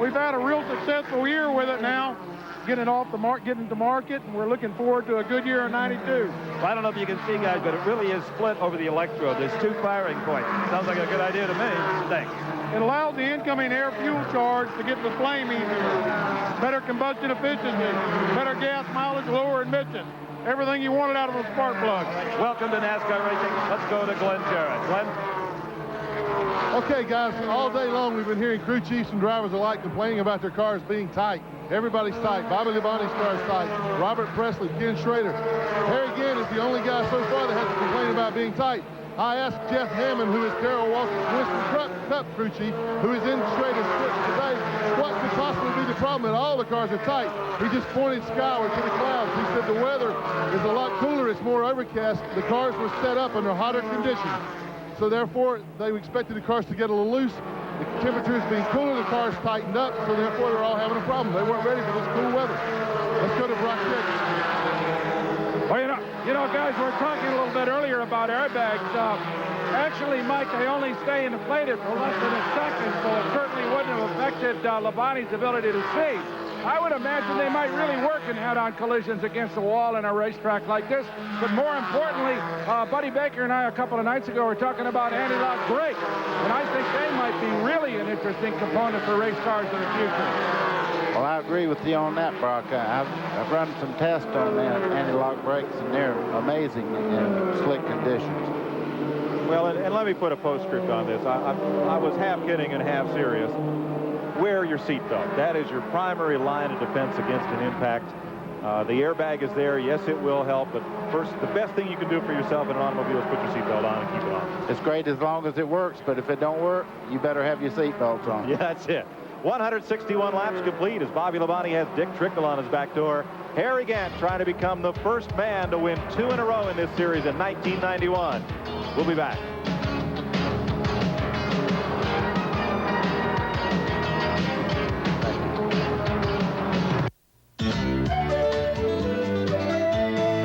We've had a real successful year with it now, getting to market, and we're looking forward to a good year in '92. Well, I don't know if you can see, guys, but it really is split over the electrode. There's 2 firing points. Sounds like a good idea to me. Thanks. It allows the incoming air fuel charge to get the flame easier, better combustion efficiency, better gas mileage, lower emissions. Everything you wanted out of a spark plug. Welcome to NASCAR Racing. Let's go to Glenn Jarrett. Glenn? Okay, guys, all day long we've been hearing crew chiefs and drivers alike complaining about their cars being tight. Everybody's tight. Bobby Labonte's car is tight. Robert Presley, Ken Schrader. Harry Ginn is the only guy so far that has to complain about being tight. I asked Jeff Hammond, who is Darrell Walker's Winston Cup crew chief, who is in Schrader's pit today, what could possibly be the problem that all the cars are tight. He just pointed skyward to the clouds. He said the weather is a lot cooler. It's more overcast. The cars were set up under hotter conditions. So therefore, they expected the cars to get a little loose. The temperature is being cooler. The cars tightened up. So therefore, they're all having a problem. They weren't ready for this cool weather. Let's go to Brock Yates. Well, you know, guys, we were talking a little bit earlier about airbags. Actually, Mike, they only stay inflated for less than a second, so it certainly wouldn't have affected Labonte's ability to see. I would imagine they might really work in head-on collisions against the wall in a racetrack like this. But more importantly, Buddy Baker and I a couple of nights ago were talking about anti-lock brakes. And I think they might be really an interesting component for race cars in the future. Well, I agree with you on that, Brock. I've run some tests on the anti-lock brakes, and they're amazing in slick conditions. Well, and let me put a postscript on this. I was half kidding and half serious. Wear your seatbelt. That is your primary line of defense against an impact. The airbag is there. Yes, it will help, but first, the best thing you can do for yourself in an automobile is put your seatbelt on and keep it on. It's great as long as it works, but if it don't work, you better have your seatbelts on. Yeah, that's it. 161 laps complete as Bobby Labonte has Dick Trickle on his back door. Harry Gant trying to become the first man to win 2 in a row in this series in 1991. We'll be back.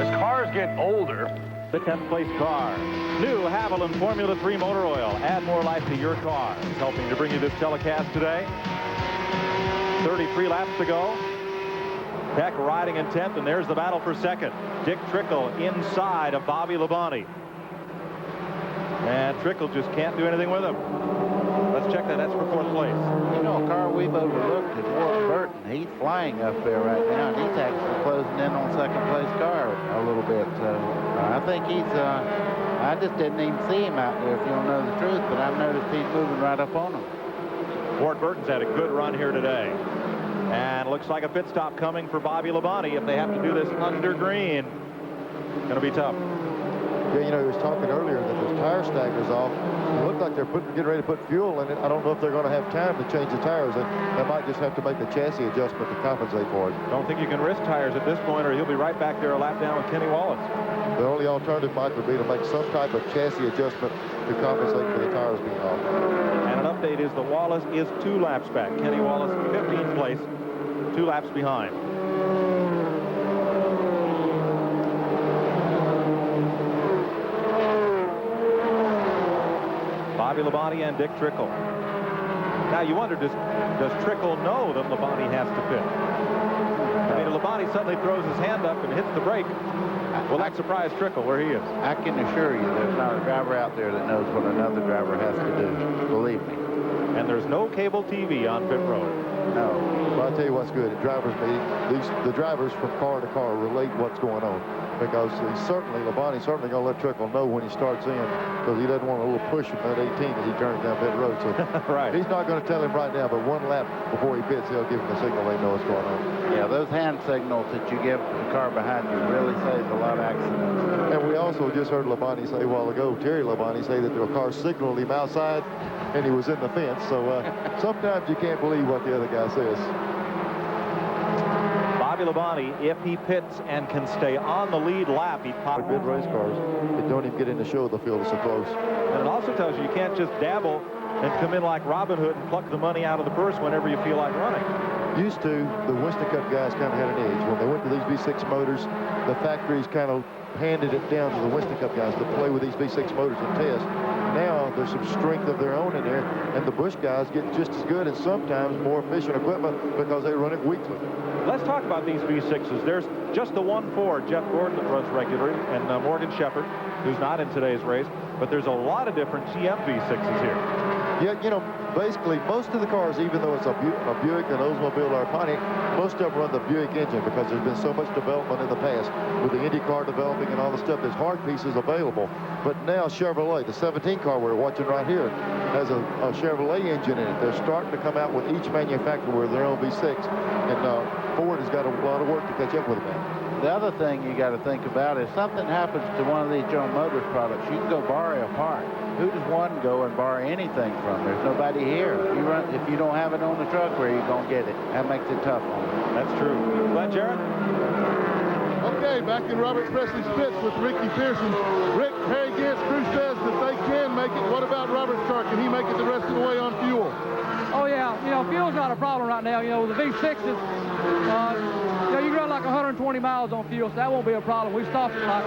As cars get older, the 10th place car. New Haviland Formula 3 motor oil. Add more life to your car. It's helping to bring you this telecast today. 33 laps to go. Peck riding in 10th, and there's the battle for second. Dick Trickle inside of Bobby Labonte. And Trickle just can't do anything with him. Let's check that. That's for 4th place. You know, a car we've overlooked is Ward Burton. He's flying up there right now, and he's actually closing in on 2nd place car a little bit. So I think he's, I just didn't even see him out there, if you don't know the truth, but I've noticed he's moving right up on him. Ward Burton's had a good run here today. And looks like a pit stop coming for Bobby Labonte. If they have to do this under green, going to be tough. Yeah, you know, he was talking earlier that those tire stackers off. It looked like they're getting ready to put fuel in it. I don't know if they're going to have time to change the tires. They might just have to make a chassis adjustment to compensate for it. Don't think you can risk tires at this point, or he'll be right back there a lap down with Kenny Wallace. The only alternative, Mike, would be to make some type of chassis adjustment to compensate for the tires being off. And an update is the Wallace is 2 laps back. Kenny Wallace, 15th place, 2 laps behind. Bobby Labonte and Dick Trickle. Now you wonder, does Trickle know that Labonte has to pit? I mean, Labonte suddenly throws his hand up and hits the brake. Will that surprise Trickle where he is? I can assure you there's not a driver out there that knows what another driver has to do. Believe me. And there's no cable TV on pit road. No. Well, I'll tell you what's good. At drivers' meeting, the drivers from car to car relate what's going on. Because Labonte's certainly going to let Trickle know when he starts in, because he doesn't want a little push from that 18 as he turns down pit road. So right. He's not going to tell him right now, but 1 lap before he pits, he'll give him a signal. They know what's going on. Yeah, those hand signals that you give the car behind you really saves a lot of accidents. And we also just heard Labonte say a while ago, Terry Labonte say that the car signaled him outside, and he was in the fence. So sometimes you can't believe what the other guy says. Bobby Labonte, if he pits and can stay on the lead lap, he'd pop. Good race cars, they don't even get in the show. The field is so close. And it also tells you can't just dabble and come in like Robin Hood and pluck the money out of the purse whenever you feel like running. Used to, the Winston Cup guys kind of had an edge. When they went to these V6 motors, the factories kind of handed it down to the Winston Cup guys to play with these V6 motors and test. Now there's some strength of their own in there, and the Busch guys get just as good and sometimes more efficient equipment because they run it weekly. Let's talk about these V6s. There's just the 1-4 Jeff Gordon that runs regularly, and Morgan Shepherd, who's not in today's race. But there's a lot of different GM V6s here. Yeah, you know, basically most of the cars, even though it's a Buick, an Oldsmobile, or a Pontiac, most of them run the Buick engine because there's been so much development in the past with the IndyCar developing and all the stuff. There's hard pieces available. But now Chevrolet, the 17 car we're watching right here, has a Chevrolet engine in it. They're starting to come out with each manufacturer with their own V6. And Ford has got a lot of work to catch up with them. The other thing you got to think about is something happens to one of these General Motors products, you can go borrow a part. Who does one go and borrow anything from? There's nobody here. If you don't have it on the truck, where are you going to get it? That makes it tough on them. That's true. Glenn Jarrett? Okay, back in Robert Presley's pits with Ricky Pearson. Rick, Harry Gant's crew says that they can make it. What about Robert's car? Can he make it the rest of the way on fuel? Oh, yeah. You know, fuel's not a problem right now. You know, the V6s, you know, you can run like 120 miles on fuel, so that won't be a problem. We stopped at like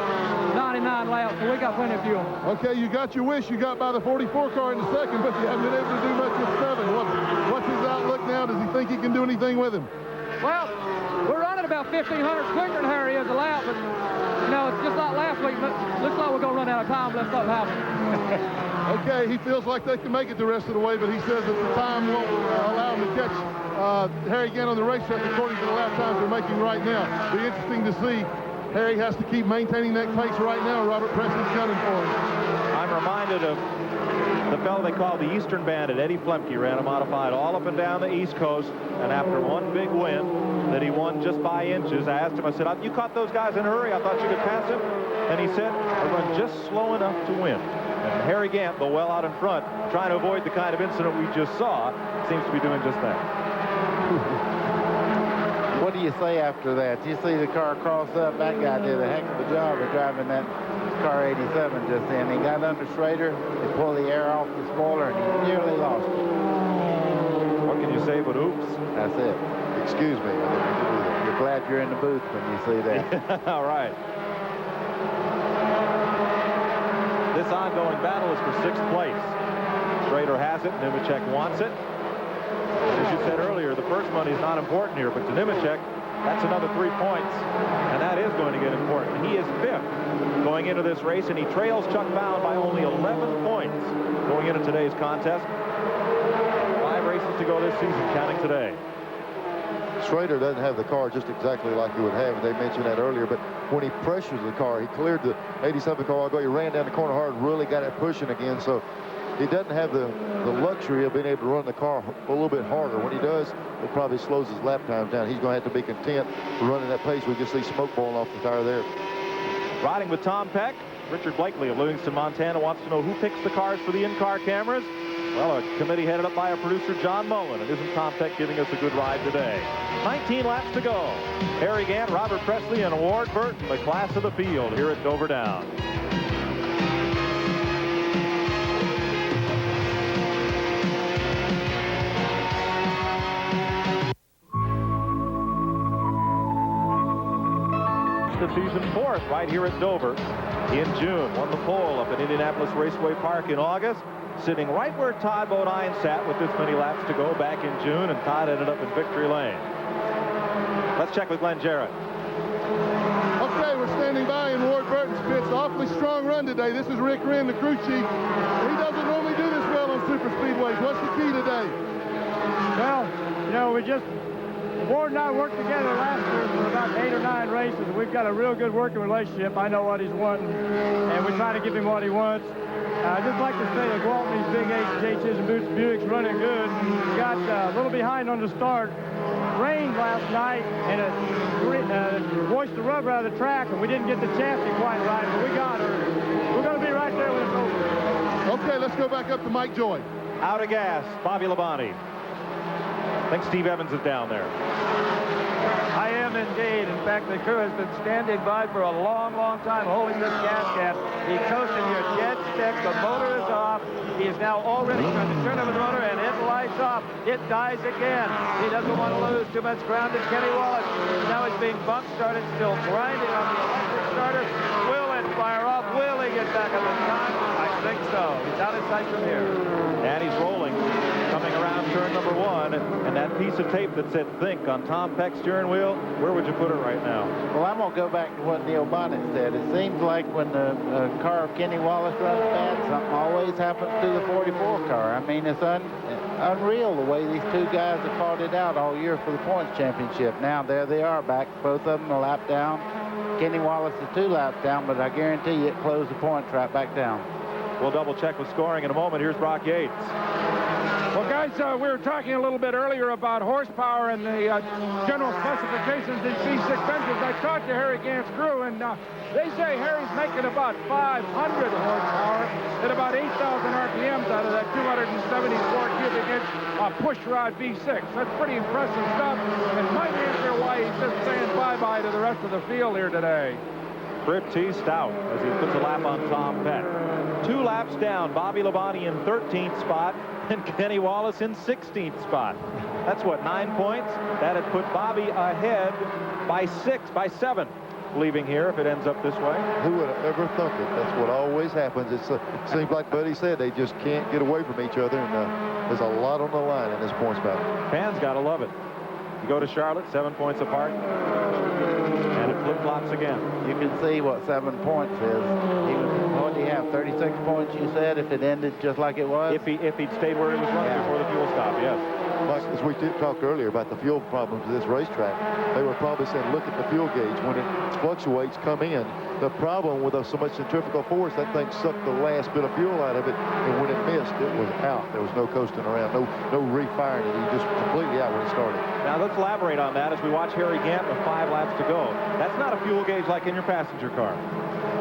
99 laps, so we got plenty of fuel. Okay, you got your wish. You got by the 44 car in the second, but you haven't been able to do much with 7. What's his outlook now? Does he think he can do anything with him? Well, we're running about 1,500 quicker than Harry is a lap, but, you know, it's just like last week. But looks like we're going to run out of time unless something happens. Okay, he feels like they can make it the rest of the way, but he says that the time won't allow him to catch Harry Gant on the racetrack according to the lap times they're making right now. Be interesting to see. Harry has to keep maintaining that pace right now. Robert Presley's gunning for him. I'm reminded of The fellow they call the Eastern Bandit, Eddie Flemke, ran a modified all up and down the East Coast. And after one big win that he won just by inches, I asked him, I said, you caught those guys in a hurry. I thought you could pass him. And he said, I run just slow enough to win. And Harry Gant, though well out in front, trying to avoid the kind of incident we just saw, seems to be doing just that. What do you say after that? You see the car cross up. That guy did a heck of a job of driving that car 87 just then. He got under Schrader, he pulled the air off the spoiler, and he nearly lost it. What can you say but oops? That's it. Excuse me. You're glad you're in the booth when you see that. All right. This ongoing battle is for 6th place. Schrader has it. Nemechek wants it. As you said earlier, the first money is not important here, but to Nemechek, that's another 3 points, and that is going to get important. He is 5th going into this race, and he trails Chuck Bound by only 11 points going into today's contest. 5 races to go this season, counting today. Schrader doesn't have the car just exactly like he would have, and they mentioned that earlier, but when he pressures the car, he cleared the 87 car, he ran down the corner hard, really got it pushing again, so he doesn't have the luxury of being able to run the car a little bit harder. When he does, it probably slows his lap times down. He's going to have to be content running that pace. We can see smoke blowing off the tire there. Riding with Tom Peck, Richard Blakely of Livingston, Montana wants to know who picks the cars for the in-car cameras. Well, a committee headed up by our producer, John Mullen. And isn't Tom Peck giving us a good ride today? 19 laps to go. Harry Gant, Robert Presley, and Ward Burton, the class of the field here at Dover Downs. The season 4th right here at Dover in June. Won the pole up at Indianapolis Raceway Park in August. Sitting right where Todd Bodine sat with this many laps to go back in June, and Todd ended up in victory lane. Let's check with Glenn Jarrett. Okay, we're standing by in Ward Burton's pits. Awfully strong run today. This is Rick Wren, the crew chief. He doesn't normally do this well on super speedways. What's the key today? Well, you know, Ward and I worked together last year for about 8 or 9 races. We've got a real good working relationship. I know what he's wanting, and we try to give him what he wants. I'd just like to say that Gwaltney's big HHs and Busch Buicks running good. Got a little behind on the start. Rained last night, and it washed the rubber out of the track, and we didn't get the chassis quite right, but we got her. We're going to be right there when it's over. Okay, let's go back up to Mike Joy. Out of gas, Bobby Labonte. I think Steve Evans is down there. I am indeed. In fact, the crew has been standing by for a long, long time holding this gas cap. He's coasting here dead stick. The motor is off. He is now already trying to turn over the motor, and it lights off. It dies again. He doesn't want to lose too much ground to Kenny Wallace. Now it's being bump started, still grinding on the electric starter. Will it fire off? Will he get back on the time? I think so. He's out of sight from here. And he's rolling, coming around turn number 1, and that piece of tape that said think on Tom Peck's steering wheel, where would you put it right now? Well, I'm going to go back to what Neil Bonnet said. It seems like when the car of Kenny Wallace runs bad, something always happens to the 44 car. I mean, it's unreal the way these two guys have fought it out all year for the points championship. Now, there they are back, both of them a lap down. Kenny Wallace is 2 laps down, but I guarantee you it closed the points right back down. We'll double check with scoring in a moment. Here's Brock Yates. Well, guys, we were talking a little bit earlier about horsepower and the general specifications in C6 engines. I talked to Harry Gant's crew, and they say Harry's making about 500 horsepower at about 8,000 RPMs out of that 274 cubic inch pushrod V6. That's pretty impressive stuff, and might answer why he's just saying bye-bye to the rest of the field here today. Pretty stout as he puts a lap on Tom Peck. 2 laps down, Bobby Labonte in 13th spot and Kenny Wallace in 16th spot. That's what, 9 points? That'd put Bobby ahead by 7, leaving here if it ends up this way. Who would have ever thunk it? That's what always happens. It seems like Buddy said, they just can't get away from each other, and there's a lot on the line in this points battle. Fans got to love it. You go to Charlotte, 7 points apart, and it flip-flops again. You can see what 7 points is. What do you have, 36 points, you said, if it ended just like it was? If he'd stayed where he was running before the fuel stop, yes. Mike, as we talked earlier about the fuel problems of this racetrack, they were probably saying, look at the fuel gauge. When it fluctuates, come in. The problem with so much centrifugal force, that thing sucked the last bit of fuel out of it, and when it missed, it was out. There was no coasting around, no refiring it. He just completely out when it started. Now let's elaborate on that as we watch Harry Gant with 5 laps to go. That's not a fuel gauge like in your passenger car.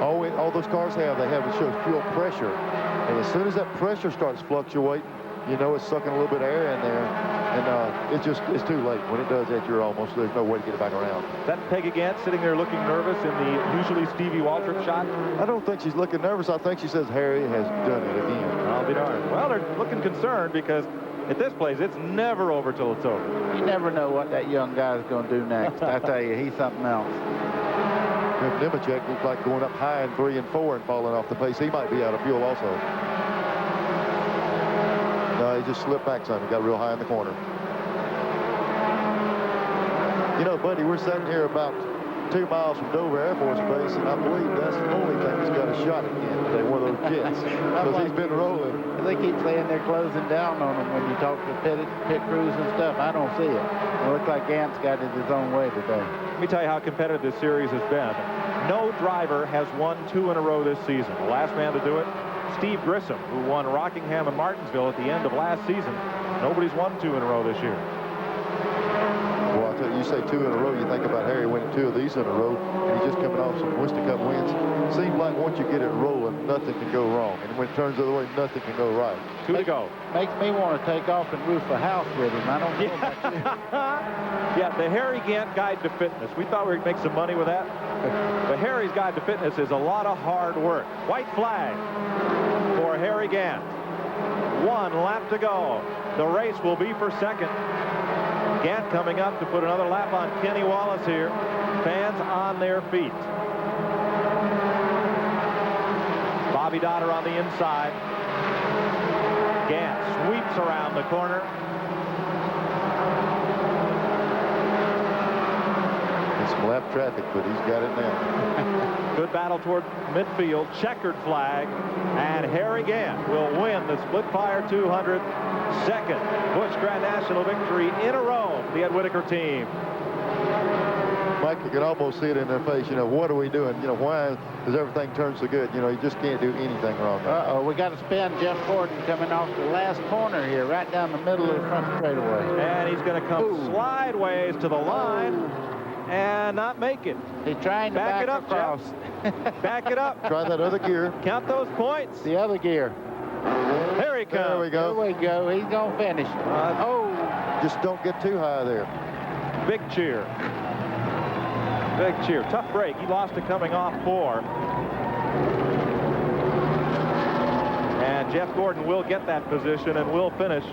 All those cars have, it shows fuel pressure. And as soon as that pressure starts fluctuating, you know it's sucking a little bit of air in there. And it's too late. When it does that, there's no way to get it back around. Is that Peggy Gant sitting there looking nervous in the usually Stevie Waltrip shot? I don't think she's looking nervous. I think she says Harry has done it again. I'll be darned. Well, they're looking concerned because at this place, it's never over till it's over. You never know what that young guy's going to do next. I tell you, he's something else. If Nemechek looks like going up high in 3 and 4 and falling off the pace, he might be out of fuel also. No, he just slipped back some. He got real high in the corner. You know, buddy, we're sitting here about 2 miles from Dover Air Force Base, and I believe that's the only thing that's got a shot at him today, one of those jets, because he's been rolling. They keep saying they're closing down on him when you talk to pit crews and stuff. I don't see it. It looks like Gant's got it his own way today. Let me tell you how competitive this series has been. No driver has won 2 in a row this season. The last man to do it, Steve Grissom, who won Rockingham and Martinsville at the end of last season. Nobody's won 2 in a row this year. Well, I tell you, you say 2 in a row, you think about Harry winning 2 of these in a row, and he's just coming off some Winston Cup wins. Seems like once you get it rolling, nothing can go wrong. And when it turns the other way, nothing can go right. 2 to go. Makes me want to take off and roof a house with him. I don't know about you. Yeah, the Harry Gant Guide to Fitness. We thought we'd make some money with that. But Harry's Guide to Fitness is a lot of hard work. White flag for Harry Gant. 1 lap to go. The race will be for second. Gant coming up to put another lap on Kenny Wallace here. Fans on their feet. Bobby Dotter on the inside. Gant sweeps around the corner. It's some lap traffic, but he's got it now. Good battle toward midfield. Checkered flag. And Harry Gant will win the SplitFire 200. Second Busch Grand National victory in a row for the Ed Whitaker team. Mike, you can almost see it in their face. You know, what are we doing? You know, why does everything turn so good? You know, you just can't do anything wrong. Uh-oh, we got to spin Jeff Gordon coming off the last corner here, right down the middle of the front straightaway. And he's going to come slideways to the line and not make it. He's trying to back it up, across. Back it up. Try that other gear. Count those points. The other gear. There he comes. There we go. There we go. He's going to finish. Just don't get too high there. Big cheer. Big cheer. Tough break. He lost it coming off 4. And Jeff Gordon will get that position and will finish.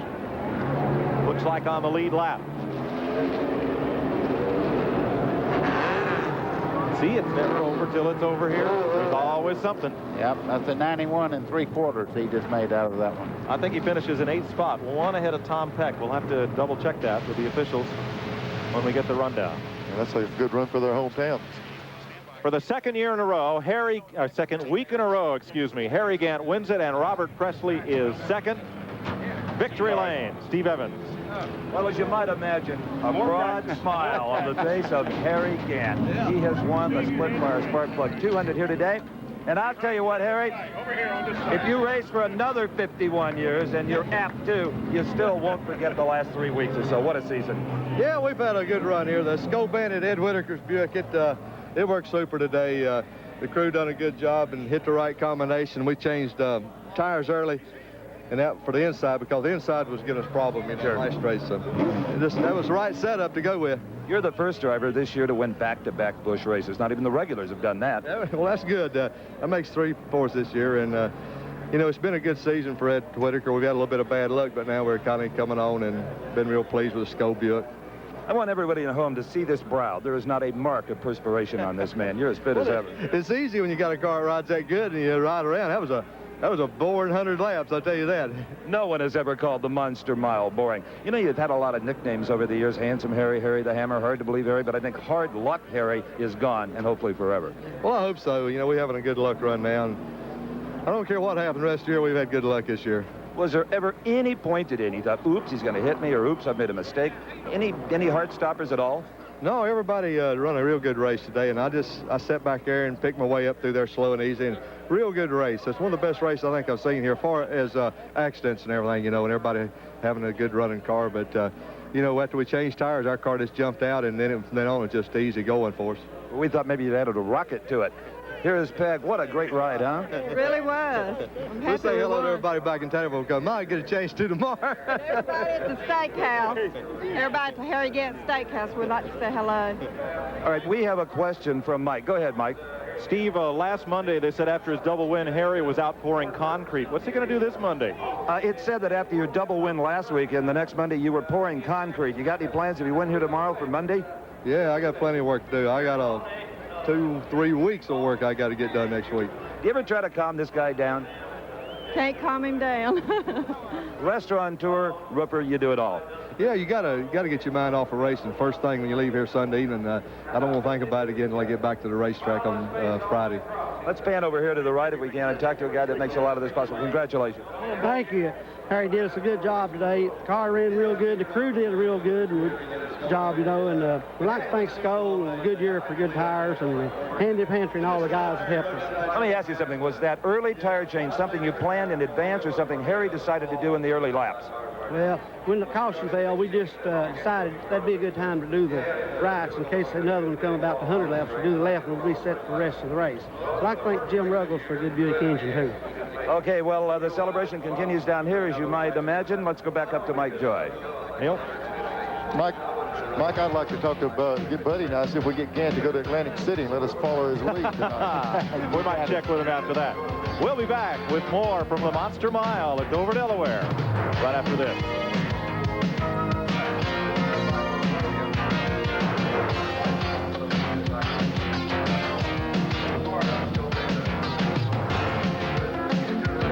Looks like on the lead lap. See, it's never over till it's over here. There's always something. Yep, that's a 91 3/4 he just made out of that one. I think he finishes in 8th spot. 1 ahead of Tom Peck. We'll have to double check that with the officials when we get the rundown. Yeah, that's a good run for their hometown. For the second year in a row, second week in a row, excuse me, Harry Gant wins it, and Robert Presley is second. Victory lane, Steve Evans. Well, as you might imagine, a broad smile on the face of Harry Gant. He has won the SplitFire Spark Plug 200 here today. And I'll tell you what, Harry, if you race for another 51 years, and you're apt to, you still won't forget the last 3 weeks or so. What a season. Yeah, we've had a good run here. The Skull Bandit Ed Whitaker's Buick, it worked super today. The crew done a good job and hit the right combination. We changed tires early and out for the inside because the inside was giving us problems in the last race. So that was the right setup to go with. You're the first driver this year to win back-to-back Busch races. Not even the regulars have done that. Yeah, well, that's good. That makes 3 for us this year. And, you know, it's been a good season for Ed Whitaker. We've had a little bit of bad luck, but now we're kind of coming on and been real pleased with the Skull Buick. I want everybody at home to see this brow. There is not a mark of perspiration on this man. You're as fit as ever. It's easy when you got a car that rides that good and you ride around. That was a boring 100 laps, I'll tell you that. No one has ever called the Monster Mile boring. You know, you've had a lot of nicknames over the years. Handsome Harry, Harry the Hammer, Hard to Believe Harry, but I think Hard Luck Harry is gone, and hopefully forever. Well, I hope so. You know, we're having a good luck run now. And I don't care what happened the rest of the year. We've had good luck this year. Was there ever any point at he thought, oops, he's going to hit me, or oops, I've made a mistake? Any heart stoppers at all? No, everybody run a real good race today, and I sat back there and picked my way up through there slow and easy, and real good race. It's one of the best races I think I've seen here, as far as accidents and everything, you know, and everybody having a good running car. But, you know, after we changed tires, our car just jumped out, and then from then on, it's just easy going for us. We thought maybe you'd added a rocket to it. Here is Peg. What a great ride, huh? It really was. We'll say hello to everybody back in town. We'll go, might get a change too tomorrow. Everybody at the steakhouse. Everybody at the Harry Gant Steakhouse would like to say hello. All right, we have a question from Mike. Go ahead, Mike. Steve, last Monday they said after his double win, Harry was out pouring concrete. What's he going to do this Monday? It said that after your double win last week and the next Monday you were pouring concrete. You got any plans if you win here tomorrow for Monday? Yeah, I got plenty of work to do. I got 2-3 weeks of work I got to get done next week. Do you ever try to calm this guy down? Can't calm him down. Restaurateur, Rooper, you do it all. Yeah, you gotta get your mind off of racing first thing when you leave here Sunday evening. I don't want to think about it again until I get back to the racetrack on Friday. Let's pan over here to the right if we can and talk to a guy that makes a lot of this possible. Congratulations. Well, thank you. Harry did us a good job today. The car ran real good. The crew did a real good job, you know, and we'd like to thank Skoll and Goodyear for good tires and Handy Pantry and all the guys that helped us. Let me ask you something. Was that early tire change something you planned in advance or something Harry decided to do in the early laps? Well, when the caution failed, we just decided that'd be a good time to do the rights in case another one come about the 100 laps. We'll do the left and we'll be set for the rest of the race. So I'd like to thank Jim Ruggles for a good Buick engine, too. Okay, well, the celebration continues down here, as you might imagine. Let's go back up to Mike Joy. Neil? Mike, I'd like to talk to get Buddy now, see if we get Gant to go to Atlantic City and let us follow his lead tonight. We might check with him after that. We'll be back with more from the Monster Mile at Dover, Delaware, right after this.